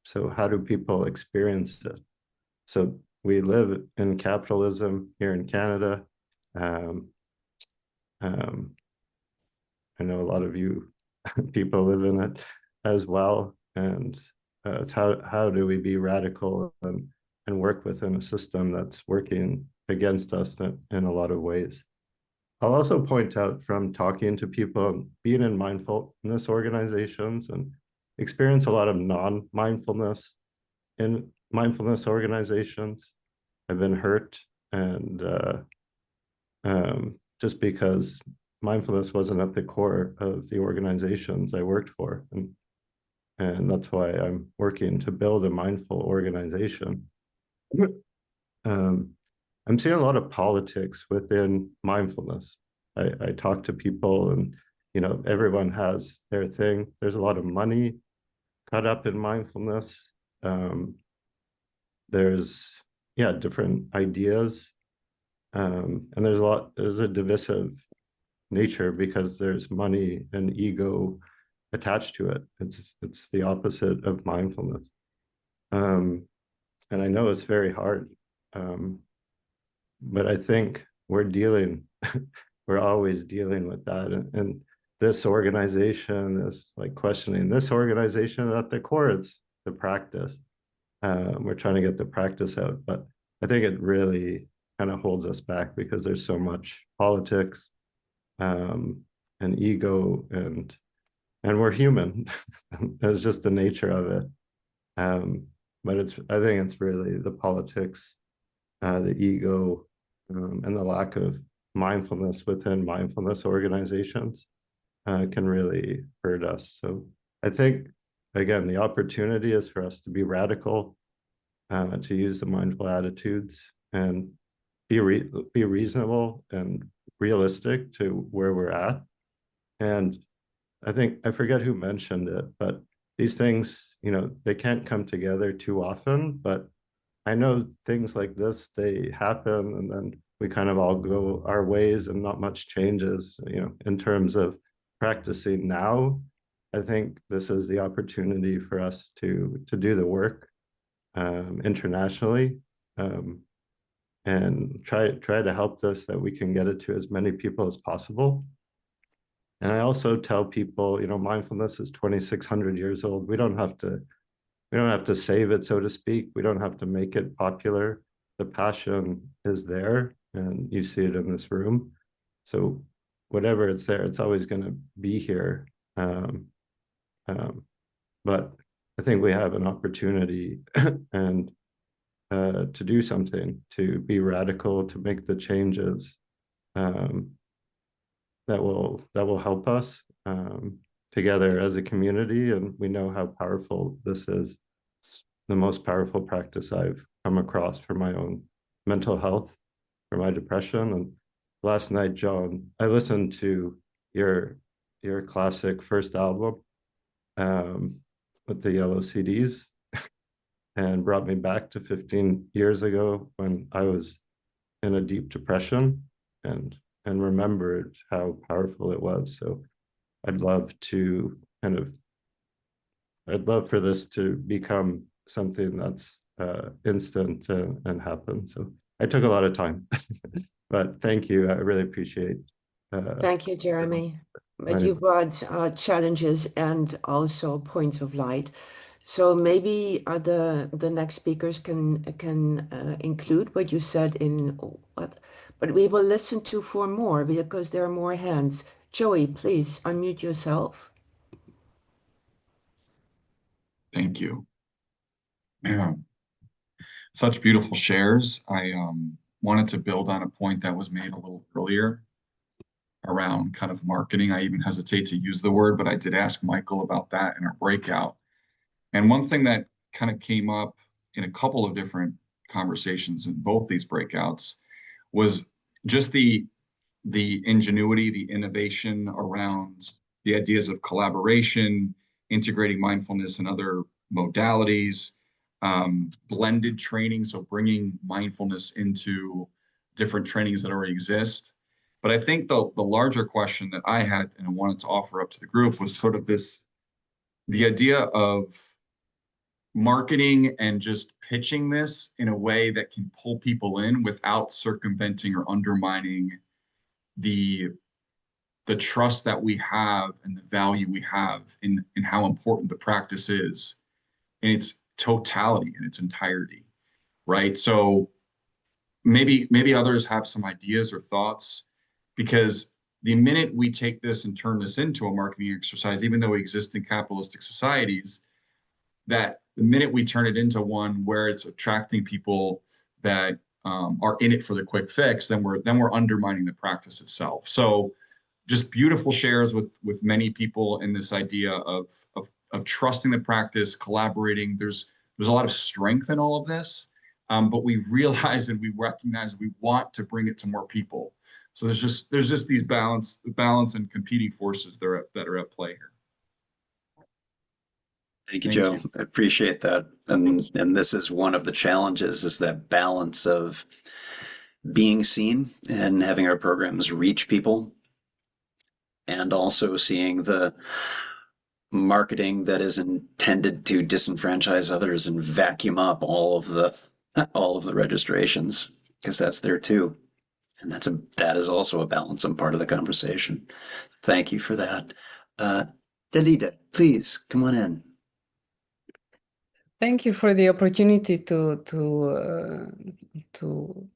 So how do people experience it? So we live in capitalism here in Canada. I know a lot of you people live in it as well. And it's how do we be radical and work within a system that's working against us in a lot of ways. I'll also point out, from talking to people, being in mindfulness organizations, and experience a lot of non-mindfulness in mindfulness organizations. I've been hurt, and just because mindfulness wasn't at the core of the organizations I worked for. And that's why I'm working to build a mindful organization. I'm seeing a lot of politics within mindfulness. I talk to people, and everyone has their thing. There's a lot of money caught up in mindfulness. There's different ideas, and there's a divisive nature because there's money and ego attached to it. It's the opposite of mindfulness. And I know it's very hard, but I think we're always dealing with that. And this organization is like questioning this organization. At the core, it's the practice. We're trying to get the practice out, but I think it really kind of holds us back because there's so much politics, and ego, and we're human. That's just the nature of it. But I think it's really the politics, the ego, and the lack of mindfulness within mindfulness organizations can really hurt us. So I think, again, the opportunity is for us to be radical, to use the mindful attitudes, and be reasonable and realistic to where we're at. And I think, I forget who mentioned it, but these things, they can't come together too often. But I know things like this, they happen, and then we kind of all go our ways, and not much changes, in terms of practicing now. I think this is the opportunity for us to do the work, internationally, and try to help this, that we can get it to as many people as possible. And I also tell people, mindfulness is 2,600 years old. We don't have to save it, so to speak. We don't have to make it popular. The passion is there. and you see it in this room. So whatever it's there, it's always going to be here. But I think we have an opportunity and to do something, to be radical, to make the changes that will help us together as a community. And we know how powerful this is. It's the most powerful practice I've come across for my own mental health, for my depression. And last night, John, I listened to your classic first album with the yellow CDs, and brought me back to 15 years ago when I was in a deep depression, and remembered how powerful it was. So I'd love for this to become something that's instant and happen. So I took a lot of time, but thank you. I really appreciate. Thank you, Jeremy. You brought challenges and also points of light. So maybe the next speakers can include what you said in what, but we will listen to 4 more because there are more hands. Joey, please unmute yourself. Thank you. Yeah. Such beautiful shares. I wanted to build on a point that was made a little earlier around kind of marketing. I even hesitate to use the word, but I did ask Michael about that in our breakout. And one thing that kind of came up in a couple of different conversations in both these breakouts was just the ingenuity, the innovation around the ideas of collaboration, integrating mindfulness and other modalities, blended training, so bringing mindfulness into different trainings that already exist. But I think the larger question that I had and I wanted to offer up to the group was sort of the idea of marketing and just pitching this in a way that can pull people in without circumventing or undermining the trust that we have and the value we have in how important the practice is in its totality, in its entirety, right? So maybe others have some ideas or thoughts, because the minute we take this and turn this into a marketing exercise, even though we exist in capitalistic societies, that the minute we turn it into one where it's attracting people that are in it for the quick fix, then we're undermining the practice itself. So just beautiful shares with many people in this idea of trusting the practice, collaborating. There's a lot of strength in all of this, but we realize and we recognize we want to bring it to more people. So there's just these balance and competing forces that are at play here. Thank you, Joe. I appreciate that. And this is one of the challenges, is that balance of being seen and having our programs reach people, and also seeing the marketing that is intended to disenfranchise others and vacuum up all of the registrations, because that's there too. And that is also a balance and part of the conversation. Thank you for that. Dalida, please come on in. Thank you for the opportunity to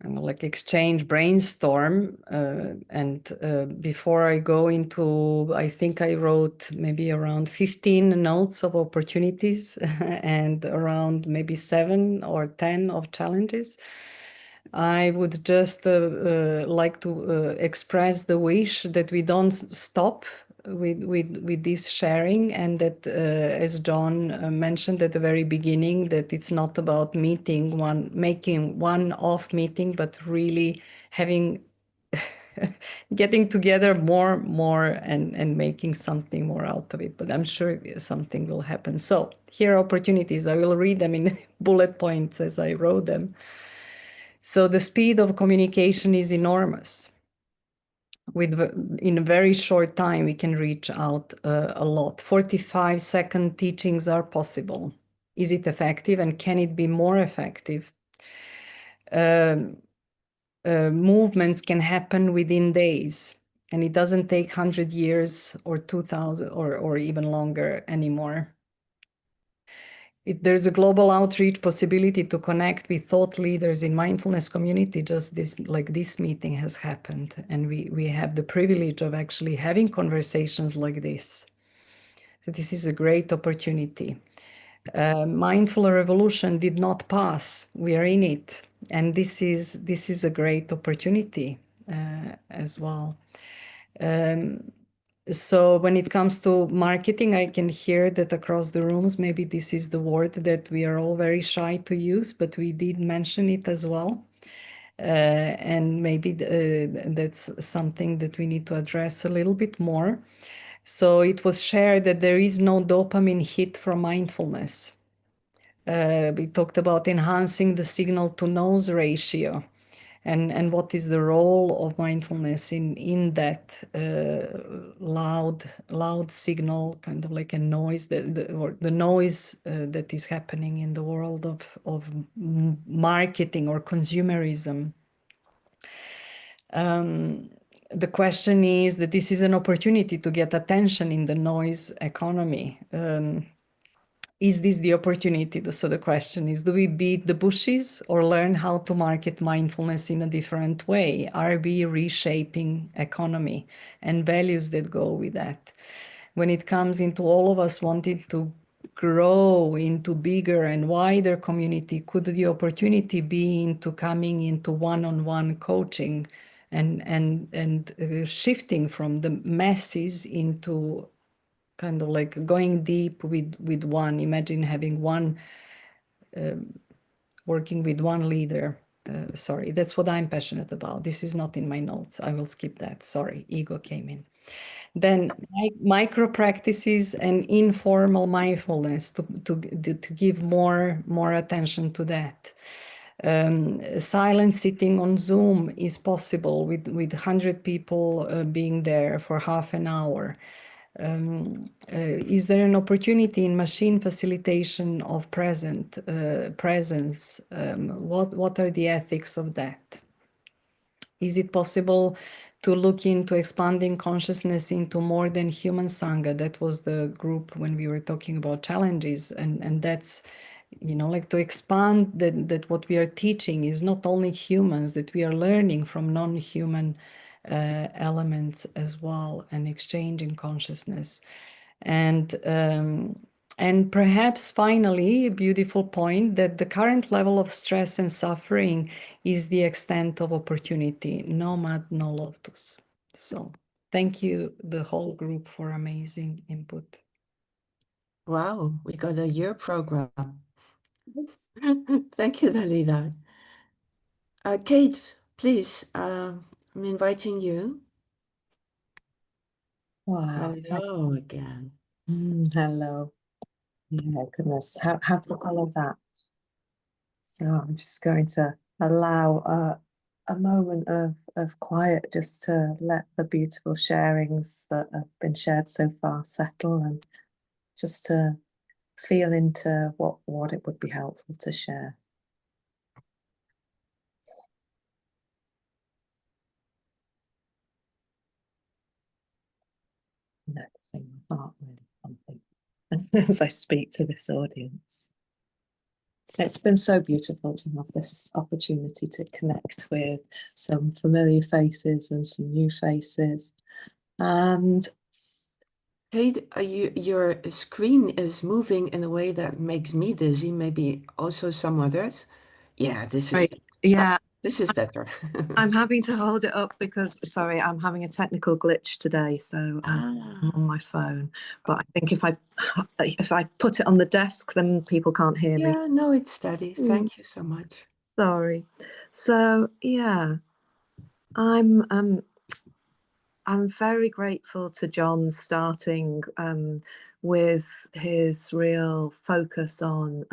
like exchange, brainstorm, and before I go into, I think I wrote maybe around 15 notes of opportunities and around maybe 7 or 10 of challenges. I would just like to express the wish that we don't stop with this sharing, and that as John mentioned at the very beginning, that it's not about making one-off meeting, but really having getting together more and making something more out of it. But I'm sure something will happen. So here are opportunities. I will read them in bullet points as I wrote them. So the speed of communication is enormous. In a very short time, we can reach out a lot. 45-second teachings are possible. Is it effective, and can it be more effective? Movements can happen within days, and it doesn't take 100 years or 2000 or even longer anymore. there's a global outreach possibility to connect with thought leaders in mindfulness community. Just this meeting has happened, and we have the privilege of actually having conversations like this. So this is a great opportunity. Mindful revolution did not pass. We are in it, and this is a great opportunity as well. So when it comes to marketing, I can hear that across the rooms, maybe this is the word that we are all very shy to use, but we did mention it as well. And maybe that's something that we need to address a little bit more. So it was shared that there is no dopamine hit from mindfulness. We talked about enhancing the signal to noise ratio. And what is the role of mindfulness in that loud signal, kind of like a noise, the noise that is happening in the world of marketing or consumerism. The question is that this is an opportunity to get attention in the noise economy. Is this the opportunity? So the question is, do we beat the bushes or learn how to market mindfulness in a different way? Are we reshaping economy and values that go with that? When it comes into all of us wanting to grow into bigger and wider community, could the opportunity be into coming into one-on-one coaching and shifting from the masses into kind of like going deep with one? Imagine having one, working with one leader. Sorry, that's what I'm passionate about. This is not in my notes. I will skip that. Sorry, ego came in. Then micro practices and informal mindfulness to give more attention to that. Silent sitting on Zoom is possible with 100 people being there for half an hour. Is there an opportunity in machine facilitation of presence? What are the ethics of that? Is it possible to look into expanding consciousness into more than human Sangha? That was the group when we were talking about challenges, and that's, like to expand that what we are teaching is not only humans, that we are learning from non-human elements as well, and exchanging consciousness. And perhaps finally, a beautiful point that the current level of stress and suffering is the extent of opportunity. No mud, no lotus. So thank you, the whole group, for amazing input. Wow, we got a year program. Yes. Thank you, Dalida. Kate, please, I'm inviting you. Wow. Hello again. Hello. Yeah, goodness. How to follow that? So I'm just going to allow a moment of quiet just to let the beautiful sharings that have been shared so far settle, and just to feel into what it would be helpful to share. Noticing my heart really pumping as I speak to this audience. It's been so beautiful to have this opportunity to connect with some familiar faces and some new faces. And Kate, your screen is moving in a way that makes me dizzy, maybe also some others. Yeah, this is this is better. I'm having to hold it up because, sorry, I'm having a technical glitch today, so I'm on my phone. But I think if I put it on the desk, then people can't hear me. Yeah, no, it's steady. Thank you so much. Sorry. So yeah, I'm very grateful to John starting with his real focus on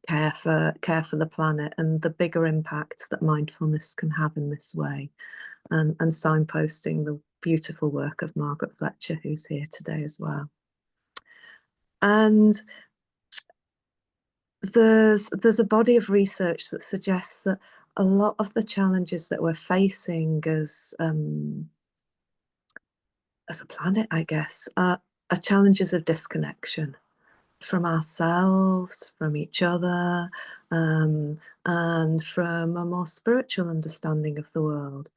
care for the planet and the bigger impacts that mindfulness can have in this way, and signposting the beautiful work of Margaret Fletcher, who's here today as well. And there's a body of research that suggests that a lot of the challenges that we're facing as a planet, I guess, are challenges of disconnection. from ourselves, from each other, and from a more spiritual understanding of the world.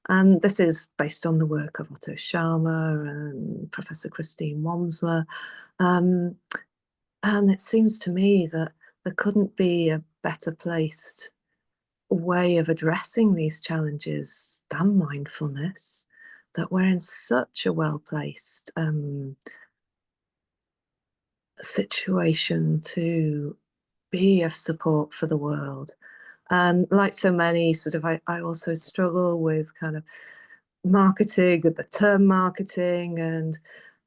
And this is based on the work of Otto Scharmer and Professor Christine Wamsler. And it seems to me that there couldn't be a better placed way of addressing these challenges than mindfulness, that we're in such a well-placed situation to be of support for the world. And like so many, sort of, I also struggle with kind of marketing, with the term marketing, and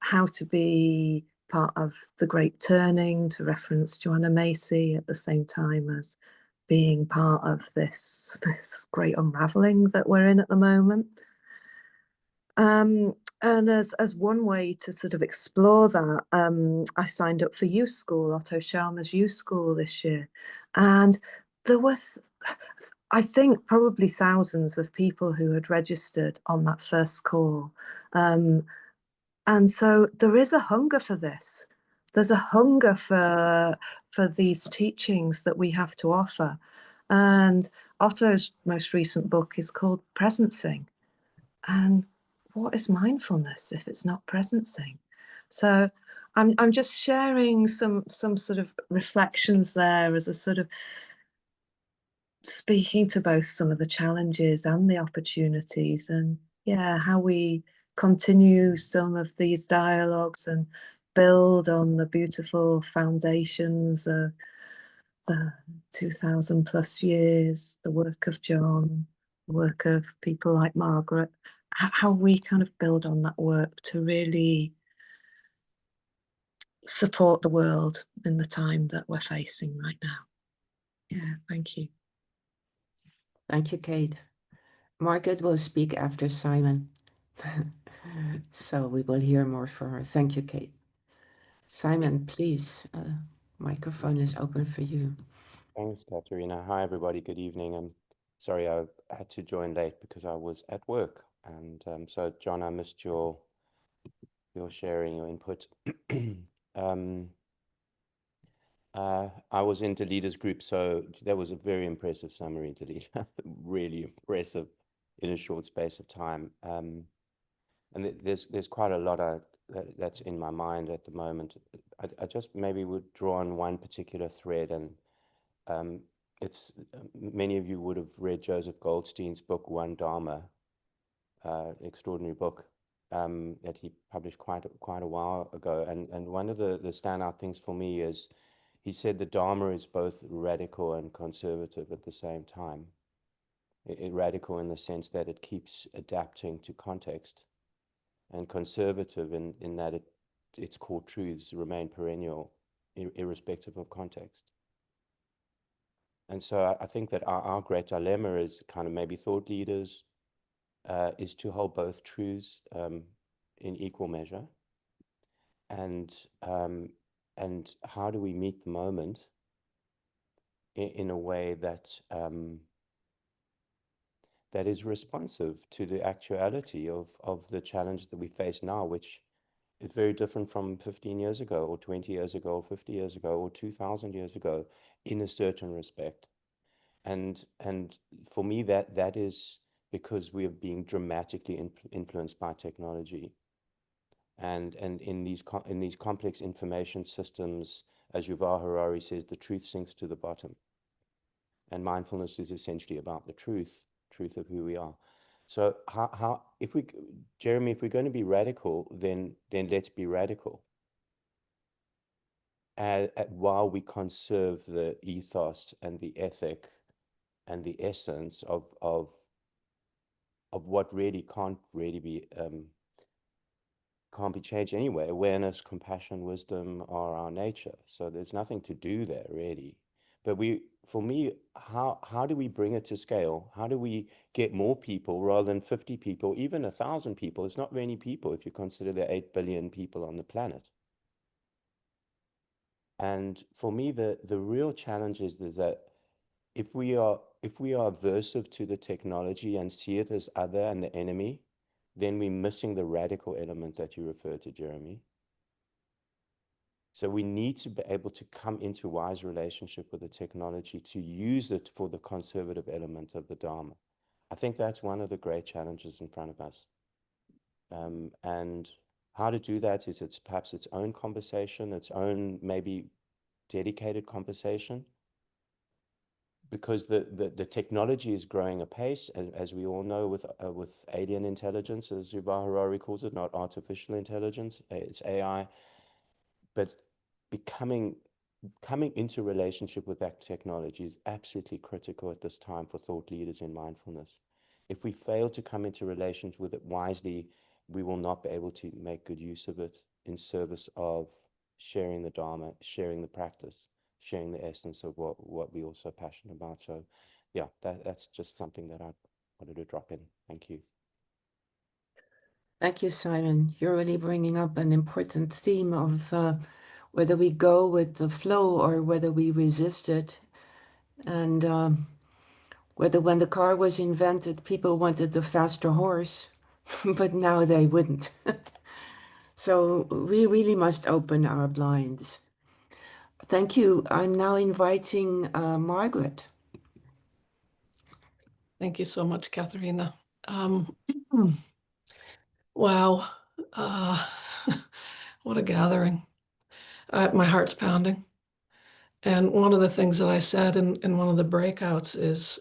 how to be part of the great turning, to reference Joanna Macy, at the same time as being part of this great unraveling that we're in at the moment. And as one way to sort of explore that, I signed up for Youth School, Otto Scharmer's Youth School this year. And there was, I think, probably thousands of people who had registered on that first call. And so there is a hunger for this. There's a hunger for these teachings that we have to offer. And Otto's most recent book is called Presencing. And what is mindfulness if it's not presencing? So I'm just sharing some sort of reflections there as a sort of speaking to both some of the challenges and the opportunities, and yeah, how we continue some of these dialogues and build on the beautiful foundations of the 2000 plus years, the work of John, the work of people like Margaret, how we kind of build on that work to really support the world in the time that we're facing right now. Yeah, thank you. Thank you, Kate. Margaret will speak after Simon. So we will hear more from her. Thank you, Kate. Simon, please, microphone is open for you. Thanks, Katerina. Hi, everybody. Good evening. I'm sorry I had to join late because I was at work. And so, John, I missed your sharing, your input. I was in Delita's group, so that was a very impressive summary, Delita. Really impressive in a short space of time. And there's quite a lot that's in my mind at the moment. I just maybe would draw on one particular thread, and it's many of you would have read Joseph Goldstein's book One Dharma, extraordinary book that he published quite a while ago. And one of the standout things for me is he said the Dharma is both radical and conservative at the same time. Radical in the sense that it keeps adapting to context, and conservative in that its core truths remain perennial, irrespective of context. And so I think that our great dilemma is kind of maybe thought leaders is to hold both truths in equal measure. And how do we meet the moment in a way that that is responsive to the actuality of the challenge that we face now, which is very different from 15 years ago, or 20 years ago, or 50 years ago, or 2,000 years ago, in a certain respect. And for me, that is because we are being dramatically influenced by technology. And in these complex information systems, as Yuval Harari says, the truth sinks to the bottom. And mindfulness is essentially about the truth of who we are. So how if we, Jeremy, if we're going to be radical, then let's be radical. While we conserve the ethos and the ethic and the essence of what really can't be changed anyway. Awareness, compassion, wisdom are our nature. So there's nothing to do there really. But for me, how do we bring it to scale? How do we get more people rather than 50 people, even 1,000 people? It's not many people if you consider there are 8 billion people on the planet. And for me, the real challenge is that if we are aversive to the technology and see it as other and the enemy, then we're missing the radical element that you referred to, Jeremy. So we need to be able to come into a wise relationship with the technology to use it for the conservative element of the Dharma. I think that's one of the great challenges in front of us. And how to do that is it's perhaps its own conversation, its own maybe dedicated conversation, because the technology is growing apace, as we all know, with alien intelligence, as Yuval Harari calls it, not artificial intelligence, it's AI. But coming into relationship with that technology is absolutely critical at this time for thought leaders in mindfulness. If we fail to come into relations with it wisely, we will not be able to make good use of it in service of sharing the Dharma, sharing the practice, sharing the essence of what we're also passionate about. So yeah, that's just something that I wanted to drop in. Thank you. Thank you, Simon. You're really bringing up an important theme of whether we go with the flow or whether we resist it. And whether when the car was invented, people wanted the faster horse, but now they wouldn't. So we really must open our blinds. Thank you. I'm now inviting Margaret. Thank you so much, Katharina. Wow. What a gathering. My heart's pounding. And one of the things that I said in one of the breakouts is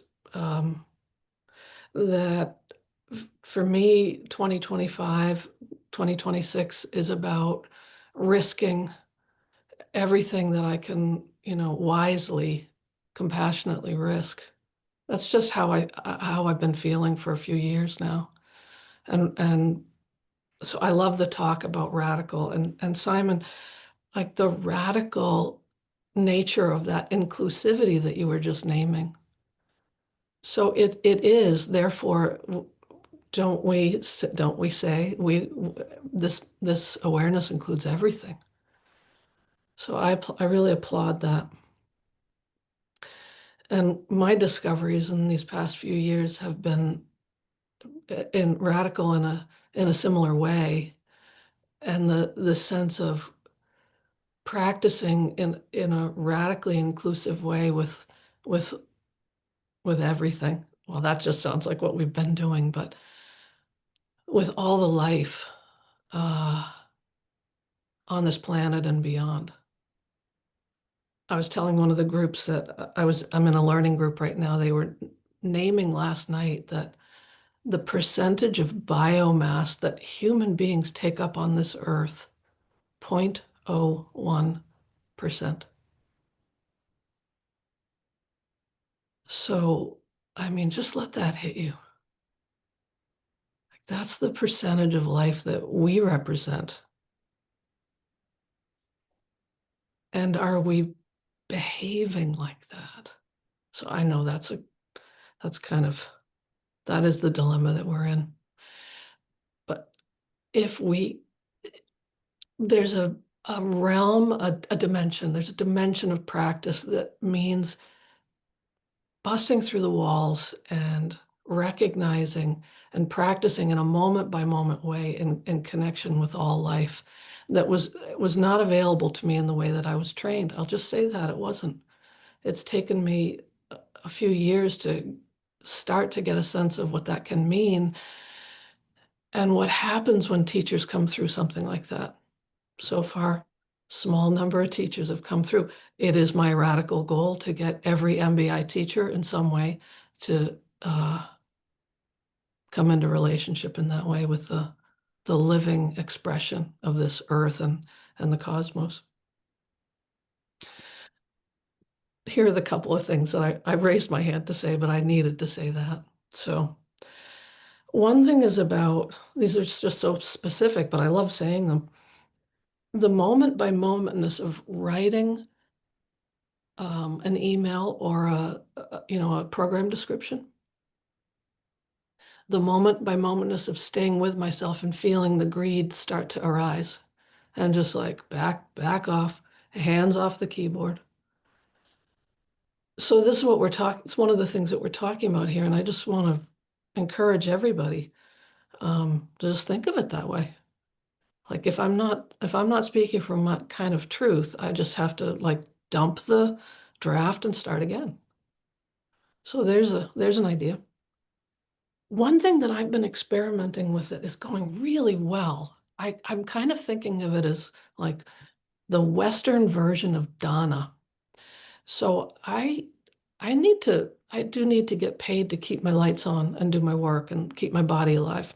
that for me, 2025, 2026 is about risking everything that I can, wisely, compassionately risk. That's just how I've been feeling for a few years now. And so I love the talk about radical, and Simon, like the radical nature of that inclusivity that you were just naming. So it is, therefore, don't we say this awareness includes everything. So I really applaud that. And my discoveries in these past few years have been in radical in a similar way, and the sense of practicing in a radically inclusive way with everything. Well, that just sounds like what we've been doing, but with all the life on this planet and beyond. I was telling one of the groups that I'm in a learning group right now. They were naming last night that the percentage of biomass that human beings take up on this earth, 0.01%. So, I mean, just let that hit you. That's the percentage of life that we represent. And are we behaving like that? So I know that is the dilemma that we're in. But there's a realm, a dimension, there's a dimension of practice that means busting through the walls and recognizing and practicing in a moment by moment way in connection with all life that was not available to me in the way that I was trained. I'll just say that it wasn't. It's taken me a few years to start to get a sense of what that can mean and what happens when teachers come through something like that. So far, small number of teachers have come through. It is my radical goal to get every MBI teacher in some way to come into relationship in that way with the living expression of this earth and the cosmos. Here are the couple of things that I raised my hand to say, but I needed to say that. So one thing is about, these are just so specific, but I love saying them. The moment by momentness of writing an email or a program description. The moment by momentness of staying with myself and feeling the greed start to arise, and just like back off, hands off the keyboard. So this is what we're talking. It's one of the things that we're talking about here, and I just want to encourage everybody to just think of it that way. Like if I'm not speaking from my kind of truth, I just have to like dump the draft and start again. So there's an idea. One thing that I've been experimenting with it is going really well. I'm kind of thinking of it as like the Western version of Dana. So I do need to get paid to keep my lights on and do my work and keep my body alive.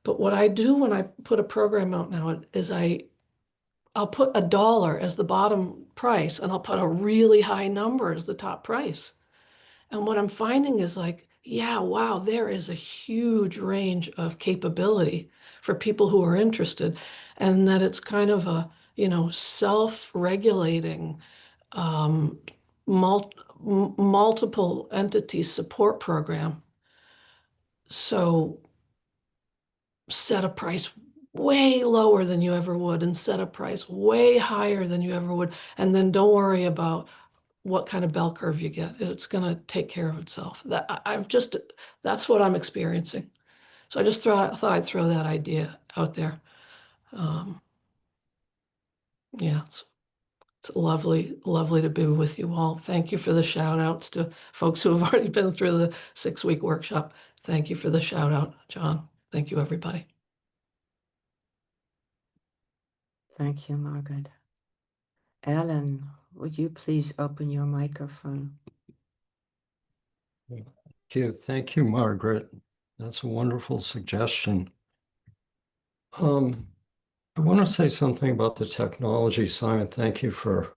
But what I do when I put a program out now is I'll put $1 as the bottom price and I'll put a really high number as the top price. And what I'm finding is like, yeah, wow, there is a huge range of capability for people who are interested, and that it's kind of a, self-regulating, um, multiple entity support program. So set a price way lower than you ever would and set a price way higher than you ever would. And then don't worry about what kind of bell curve you get. It's going to take care of itself. That's what I'm experiencing. So I just thought I'd throw that idea out there. Yeah, it's lovely, lovely to be with you all. Thank you for the shout outs to folks who have already been through the 6-week workshop. Thank you for the shout out, John. Thank you, everybody. Thank you, Margaret. Ellen, would you please open your microphone? Thank you, Margaret. That's a wonderful suggestion. I want to say something about the technology, Simon. Thank you for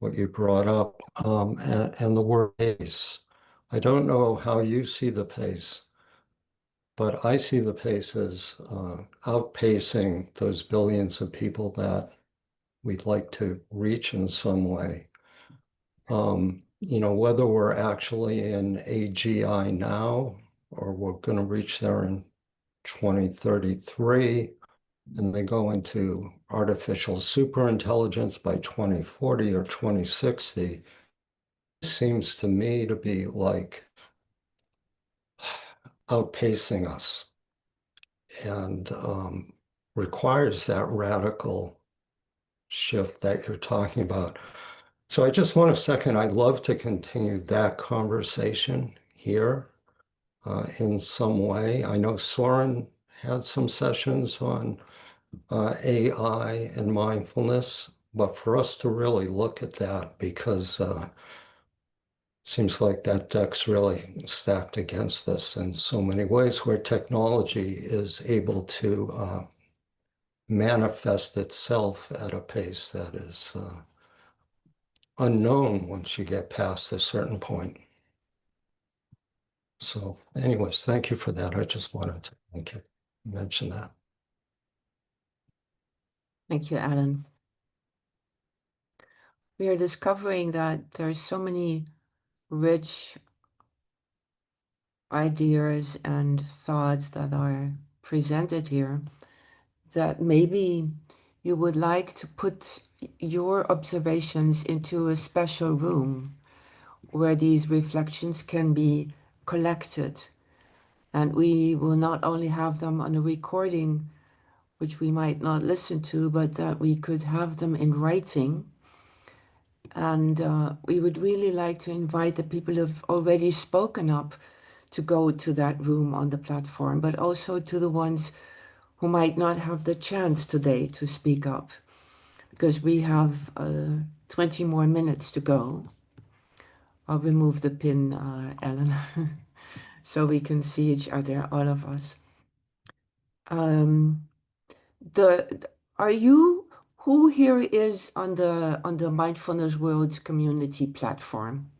what you brought up, and the word pace. I don't know how you see the pace, but I see the pace as outpacing those billions of people that we'd like to reach in some way. Whether we're actually in AGI now or we're going to reach there in 2033 and they go into artificial superintelligence by 2040 or 2060, it seems to me to be like outpacing us and requires that radical shift that you're talking about. So I just want a second. I'd love to continue that conversation here in some way. I know Soren had some sessions on AI and mindfulness, but for us to really look at that, because it seems like that deck's really stacked against us in so many ways, where technology is able to manifest itself at a pace that is unknown once you get past a certain point. So anyways, thank you for that. I just wanted to mention that. Thank you, Alan. We are discovering that there's so many rich ideas and thoughts that are presented here that maybe you would like to put your observations into a special room where these reflections can be collected. And we will not only have them on a recording, which we might not listen to, but that we could have them in writing. And we would really like to invite the people who have already spoken up to go to that room on the platform, but also to the ones who might not have the chance today to speak up, because we have 20 more minutes to go. I'll remove the pin, Ellen, so we can see each other, all of us. Who here is on the Mindfulness World community platform?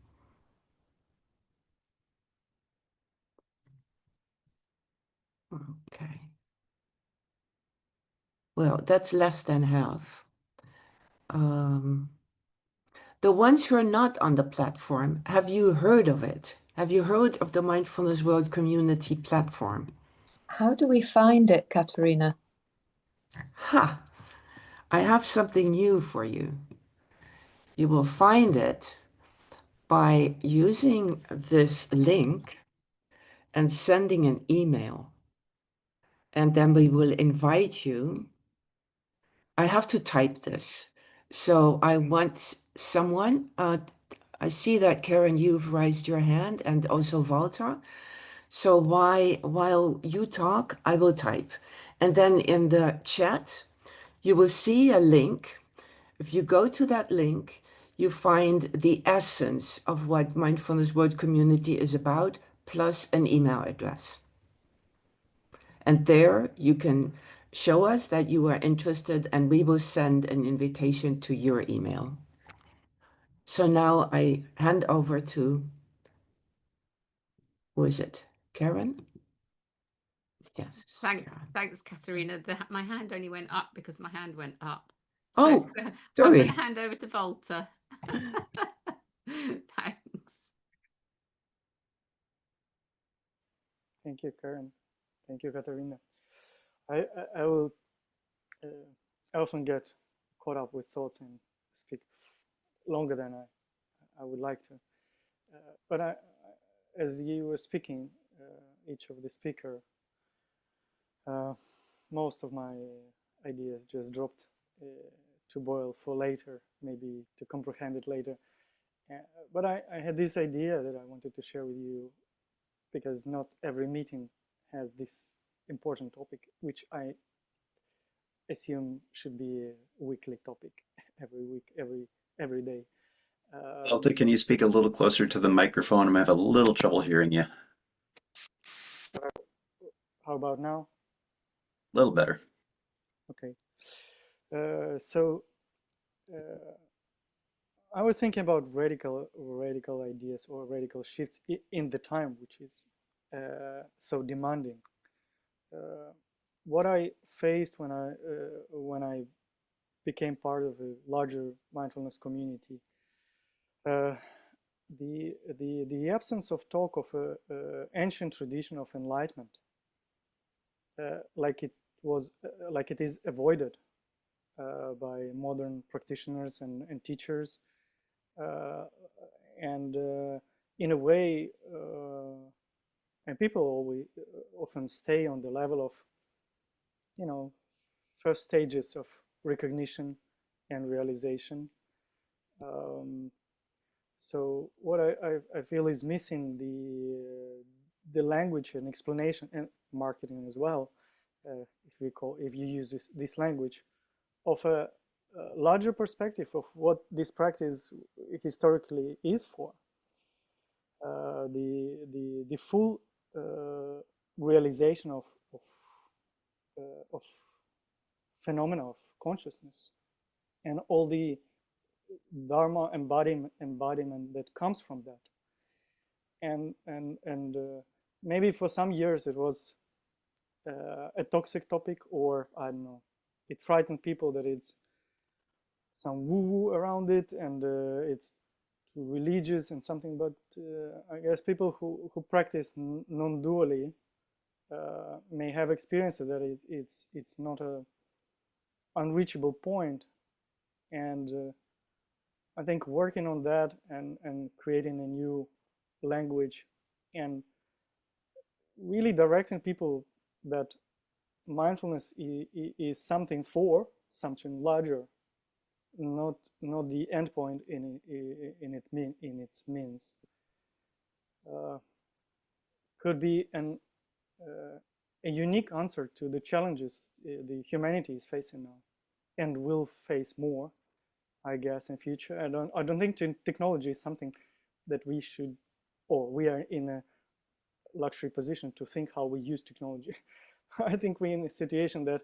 Okay. Well, that's less than half. The ones who are not on the platform, have you heard of it? Have you heard of the Mindfulness World community platform? How do we find it, Katerina? Ha! I have something new for you. You will find it by using this link and sending an email. And then we will invite you I have to type this. So I want someone, I see that Karen, you've raised your hand, and also Walter. So while you talk, I will type. And then in the chat, you will see a link. If you go to that link, you find the essence of what Mindfulness World Community is about, plus an email address. And there you can show us that you are interested, and we will send an invitation to your email. So now I hand over to, who is it? Karen? Yes, Karen. Thanks, Katerina. My hand only went up because my hand went up. Oh, so I'm going sorry. to hand over to Walter. Thanks. Thank you, Karen. Thank you, Katerina. I will I often get caught up with thoughts and speak longer than I would like to. But as you were speaking, each of the speaker, most of my ideas just dropped to boil for later, maybe to comprehend it later. But I had this idea that I wanted to share with you, because not every meeting has this important topic, which I assume should be a weekly topic every week, every day. Walter, can you speak a little closer to the microphone? I'm having a little trouble hearing you. How about now? A little better. Okay. I was thinking about radical ideas or radical shifts in the time, which is so demanding. What I faced when I became part of a larger mindfulness community, the absence of talk of an ancient tradition of enlightenment, like it is avoided by modern practitioners and teachers, and in a way, and people always often stay on the level of, first stages of recognition and realization. So what I feel is missing the language and explanation and marketing as well, if you use this language, of a larger perspective of what this practice historically is for. The full realization of phenomena of consciousness and all the Dharma embodiment that comes from that. And maybe for some years it was a toxic topic, or I don't know, it frightened people that it's some woo-woo around it, and it's too religious and something. But I guess people who practice non-dually may have experienced that it's not a unreachable point. And I think working on that and creating a new language and really directing people that mindfulness is something for something larger, not the endpoint in its means, could be a unique answer to the challenges the humanity is facing now and will face more, I guess, in future. I don't think technology is something that we should, or we are in a luxury position to think how we use technology. I think we're in a situation that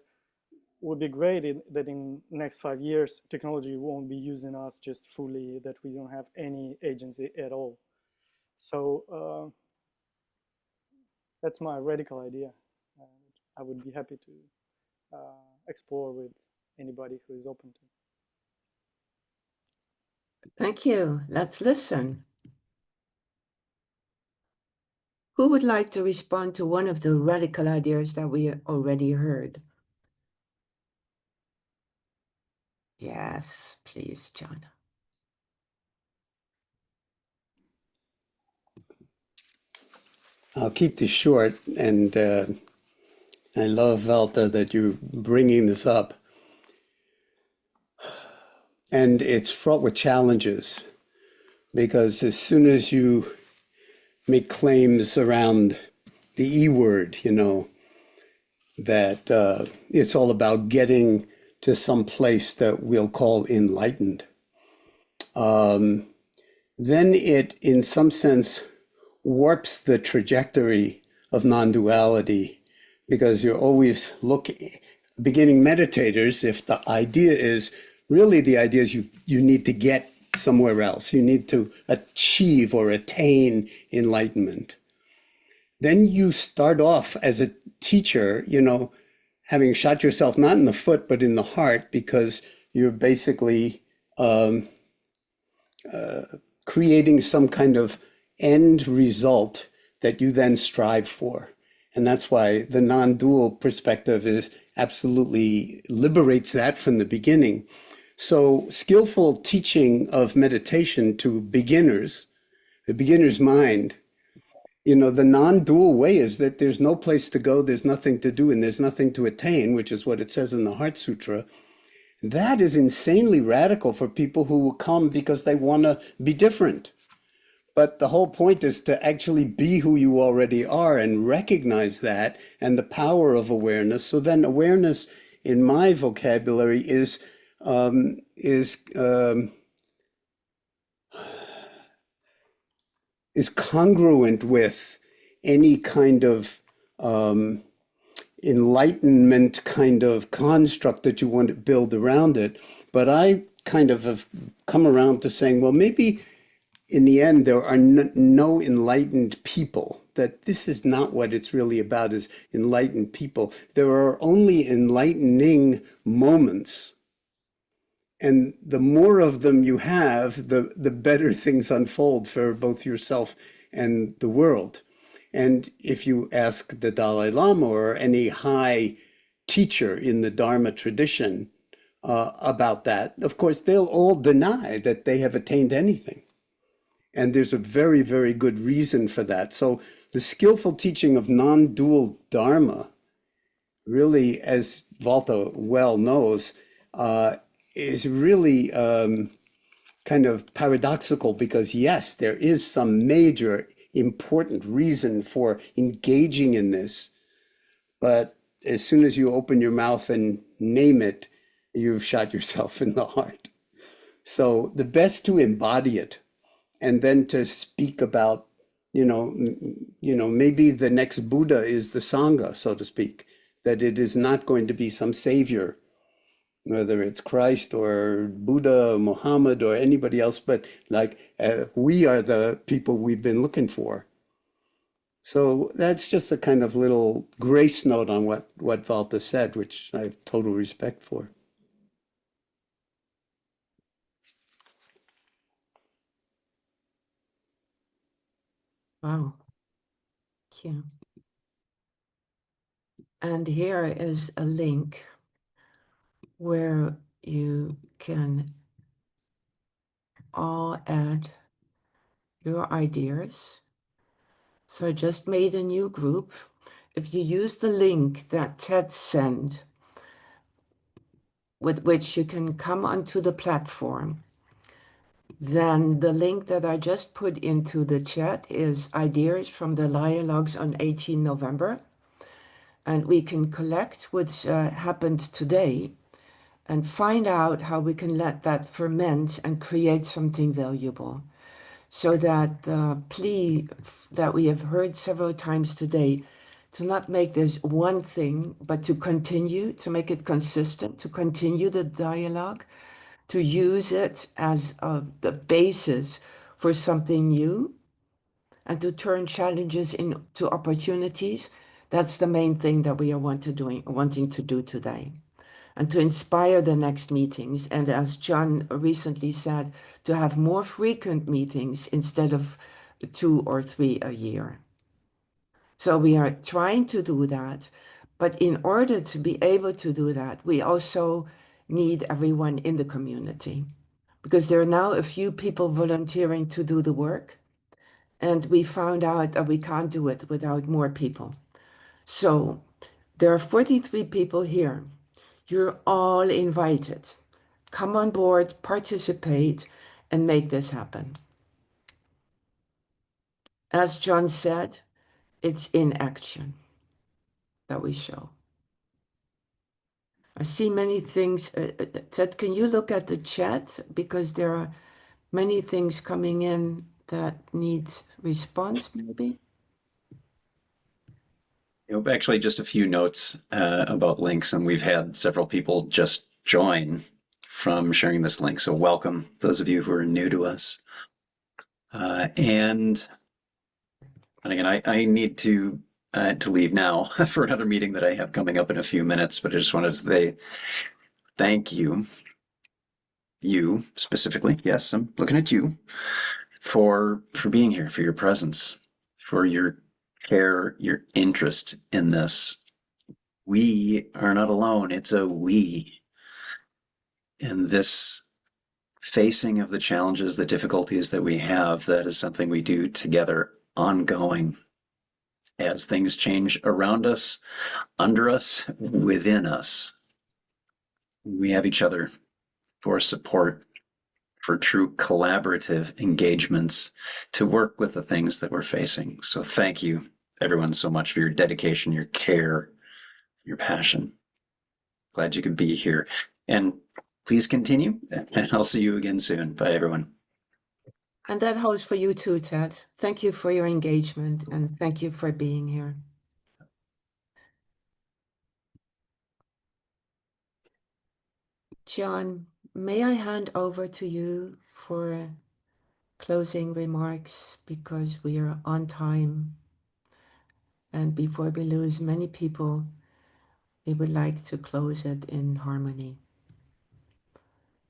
would be great that in next 5 years, technology won't be using us just fully, that we don't have any agency at all. So that's my radical idea. I would be happy to explore with anybody who is open to. Thank you. Let's listen. Who would like to respond to one of the radical ideas that we already heard? Yes, please, John. I'll keep this short, and I love, Walter, that you're bringing this up. And it's fraught with challenges because as soon as you make claims around the E word, that it's all about getting to some place that we'll call enlightened, then it, in some sense, warps the trajectory of non-duality because you're always beginning meditators, if the idea is, really the idea is you need to get somewhere else, you need to achieve or attain enlightenment. Then you start off as a teacher, having shot yourself not in the foot, but in the heart, because you're basically creating some kind of end result that you then strive for. And that's why the non-dual perspective is absolutely liberates that from the beginning. So skillful teaching of meditation to beginners, the beginner's mind, the non-dual way is that there's no place to go, there's nothing to do, and there's nothing to attain, which is what it says in the Heart Sutra. That is insanely radical for people who will come because they want to be different. But the whole point is to actually be who you already are and recognize that and the power of awareness. So then awareness in my vocabulary is congruent with any kind of enlightenment kind of construct that you want to build around it. But I kind of have come around to saying, well, maybe in the end, there are no enlightened people, that this is not what it's really about, is enlightened people. There are only enlightening moments. And the more of them you have, the better things unfold for both yourself and the world. And if you ask the Dalai Lama or any high teacher in the Dharma tradition about that, of course, they'll all deny that they have attained anything. And there's a very, very good reason for that. So the skillful teaching of non-dual Dharma, really, as Valta well knows, is really kind of paradoxical because, yes, there is some major important reason for engaging in this. But as soon as you open your mouth and name it, you've shot yourself in the heart. So the best to embody it. And then to speak about, maybe the next Buddha is the Sangha, so to speak, that it is not going to be some savior, whether it's Christ or Buddha or Muhammad or anybody else, but we are the people we've been looking for. So that's just a kind of little grace note on what Valta said, which I have total respect for. Wow. Thank you. And here is a link where you can all add your ideas. So I just made a new group. If you use the link that Ted sent, with which you can come onto the platform, then the link that I just put into the chat is ideas from the dialogues on 18 November. And we can collect what happened today and find out how we can let that ferment and create something valuable. So that plea that we have heard several times today, to not make this one thing, but to continue, to make it consistent, to continue the dialogue, to use it as the basis for something new, and to turn challenges into opportunities. That's the main thing that we are wanting to do today. And to inspire the next meetings. And as John recently said, to have more frequent meetings instead of 2 or 3 a year. So we are trying to do that. But in order to be able to do that, we also need everyone in the community. Because there are now a few people volunteering to do the work. And we found out that we can't do it without more people. So there are 43 people here. You're all invited. come on board, participate, and make this happen. As John said, it's in action that we show. I see many things. Ted, can you look at the chat? Because there are many things coming in that need response, maybe. Actually, just a few notes about links, and we've had several people just join from sharing this link. So welcome, those of you who are new to us. And again, I need to leave now for another meeting that I have coming up in a few minutes, but I just wanted to say thank you. You specifically, yes, I'm looking at you, for being here, for your presence, for your care, your interest in this. We are not alone. It's a we. In this facing of the challenges, the difficulties that we have, that is something we do together, ongoing. As things change around us, under us, within us, we have each other for support, for true collaborative engagements to work with the things that we're facing. So thank you, everyone, so much for your dedication, your care, your passion. Glad you could be here. And please continue, and I'll see you again soon. Bye, everyone. And that holds for you too, Ted. Thank you for your engagement, and thank you for being here. John, may I hand over to you for closing remarks, because we are on time. And before we lose many people, we would like to close it in harmony.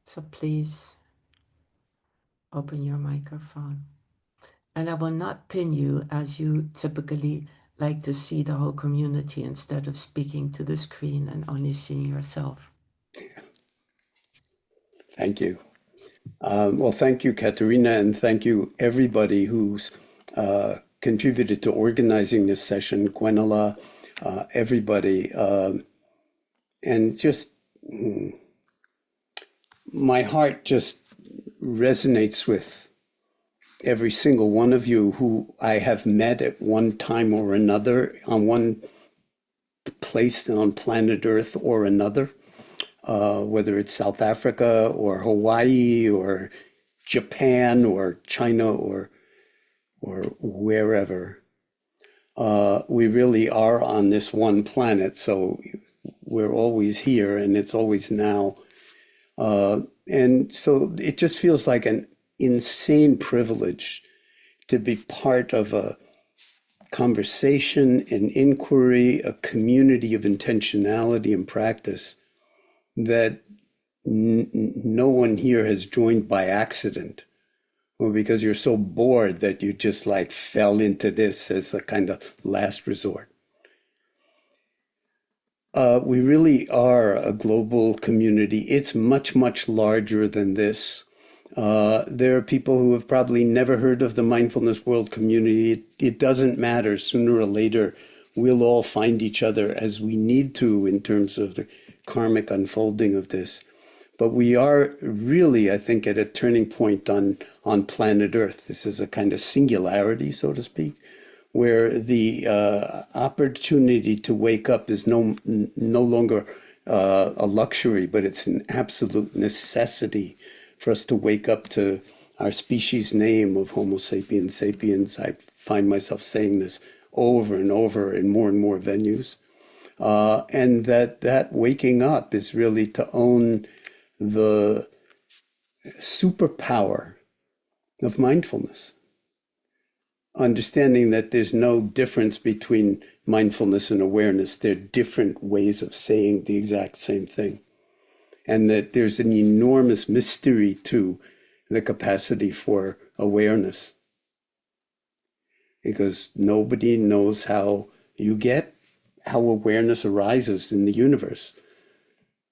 So please open your microphone. And I will not pin you, as you typically like to see the whole community instead of speaking to the screen and only seeing yourself. Thank you. Well, thank you, Katerina, and thank you, everybody who's contributed to organizing this session, Gwenola, everybody. And just, my heart just resonates with every single one of you who I have met at one time or another on one place on planet Earth or another. Whether it's South Africa or Hawaii or Japan or China or wherever. We really are on this one planet, so we're always here and it's always now. And so it just feels like an insane privilege to be part of a conversation, an inquiry, a community of intentionality and practice that no one here has joined by accident, or because you're so bored that you just like fell into this as a kind of last resort. We really are a global community. It's much, much larger than this. There are people who have probably never heard of the Mindfulness World Community. It doesn't matter. Sooner or later, we'll all find each other as we need to in terms of the karmic unfolding of this. But we are really, I think, at a turning point on planet Earth. This is a kind of singularity, so to speak, where the opportunity to wake up is no longer a luxury, but it's an absolute necessity for us to wake up to our species name of Homo sapiens sapiens. I find myself saying this over and over in more and more venues. And that waking up is really to own the superpower of mindfulness. Understanding that there's no difference between mindfulness and awareness. They're different ways of saying the exact same thing. And that there's an enormous mystery to the capacity for awareness. Because nobody knows how awareness arises in the universe,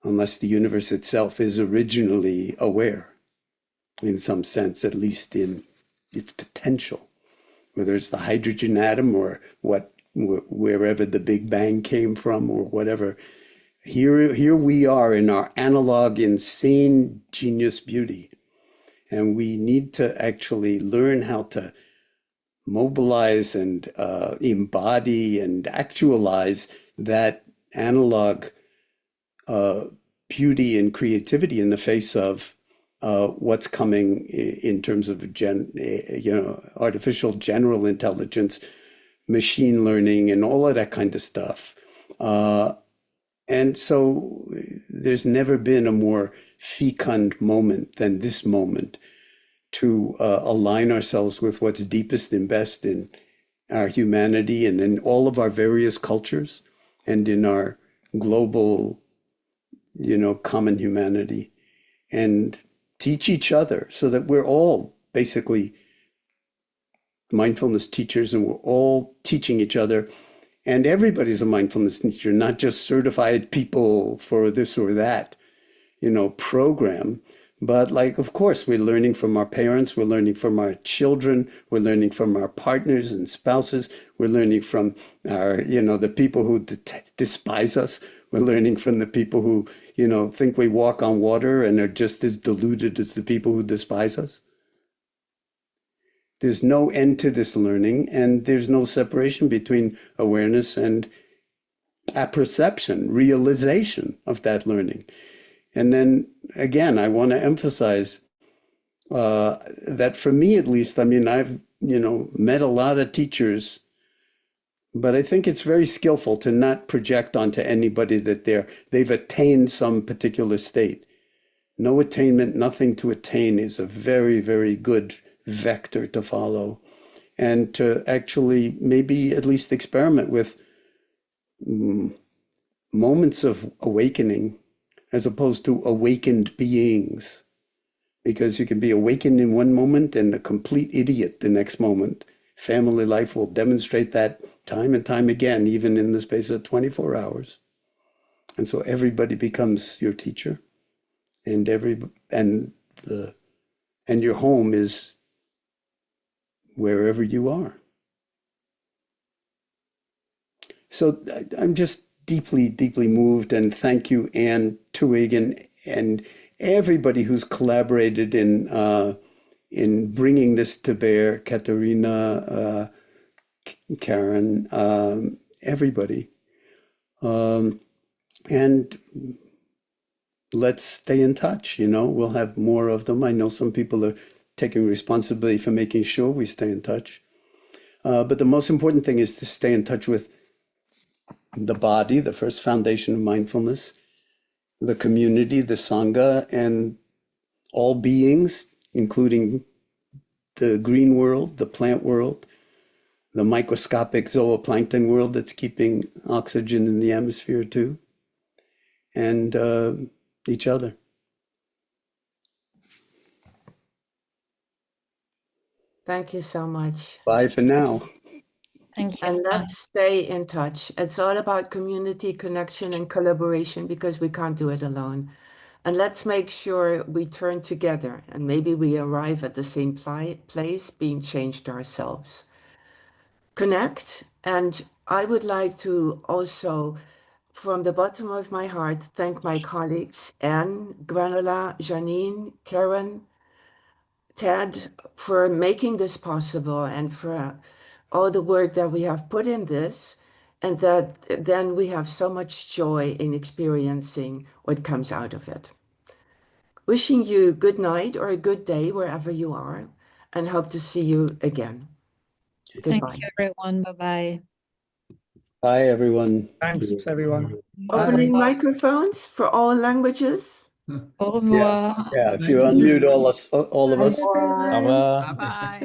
unless the universe itself is originally aware, in some sense, at least in its potential. Whether it's the hydrogen atom or wherever the Big Bang came from or whatever, Here we are in our analog, insane genius beauty. And we need to actually learn how to mobilize and embody and actualize that analog beauty and creativity in the face of what's coming in terms of artificial general intelligence, machine learning, and all of that kind of stuff. And so there's never been a more fecund moment than this moment to align ourselves with what's deepest and best in our humanity and in all of our various cultures and in our global, common humanity, and teach each other so that we're all basically mindfulness teachers and we're all teaching each other. And everybody's a mindfulness teacher, not just certified people for this or that, program. But of course, we're learning from our parents, we're learning from our children, we're learning from our partners and spouses, we're learning from our, the people who despise us, we're learning from the people who, think we walk on water and are just as deluded as the people who despise us. There's no end to this learning, and there's no separation between awareness and apperception, realization of that learning. And then again, I want to emphasize that for me, at least, I've, met a lot of teachers, but I think it's very skillful to not project onto anybody that they've attained some particular state. No attainment, nothing to attain is a very, very good vector to follow, and to actually maybe at least experiment with moments of awakening as opposed to awakened beings, because you can be awakened in one moment and a complete idiot the next moment. Family life will demonstrate that time and time again, even in the space of 24 hours. And so everybody becomes your teacher, and your home is wherever you are. So I'm just deeply, deeply moved, and thank you, Anne Twig, and everybody who's collaborated in bringing this to bear. Katerina, Karen, everybody, and let's stay in touch. We'll have more of them. I know some people are taking responsibility for making sure we stay in touch. But the most important thing is to stay in touch with the body, the first foundation of mindfulness, the community, the Sangha, and all beings, including the green world, the plant world, the microscopic zooplankton world that's keeping oxygen in the atmosphere too, and each other. Thank you so much. Bye for now. Thank you. And let's stay in touch. It's all about community, connection, and collaboration, because we can't do it alone. And let's make sure we turn together, and maybe we arrive at the same place, being changed ourselves. Connect. And I would like to also, from the bottom of my heart, thank my colleagues, Anne, Gwenola, Janine, Karen, Ted, for making this possible, and for all the work that we have put in this, and that then we have so much joy in experiencing what comes out of it. Wishing you good night or a good day wherever you are, and hope to see you again. Goodbye. Thank you, everyone. Bye-bye. Bye, everyone. Thanks, everyone. Opening microphones for all languages. Au revoir. Yeah, if you unmute all of us. Bye bye.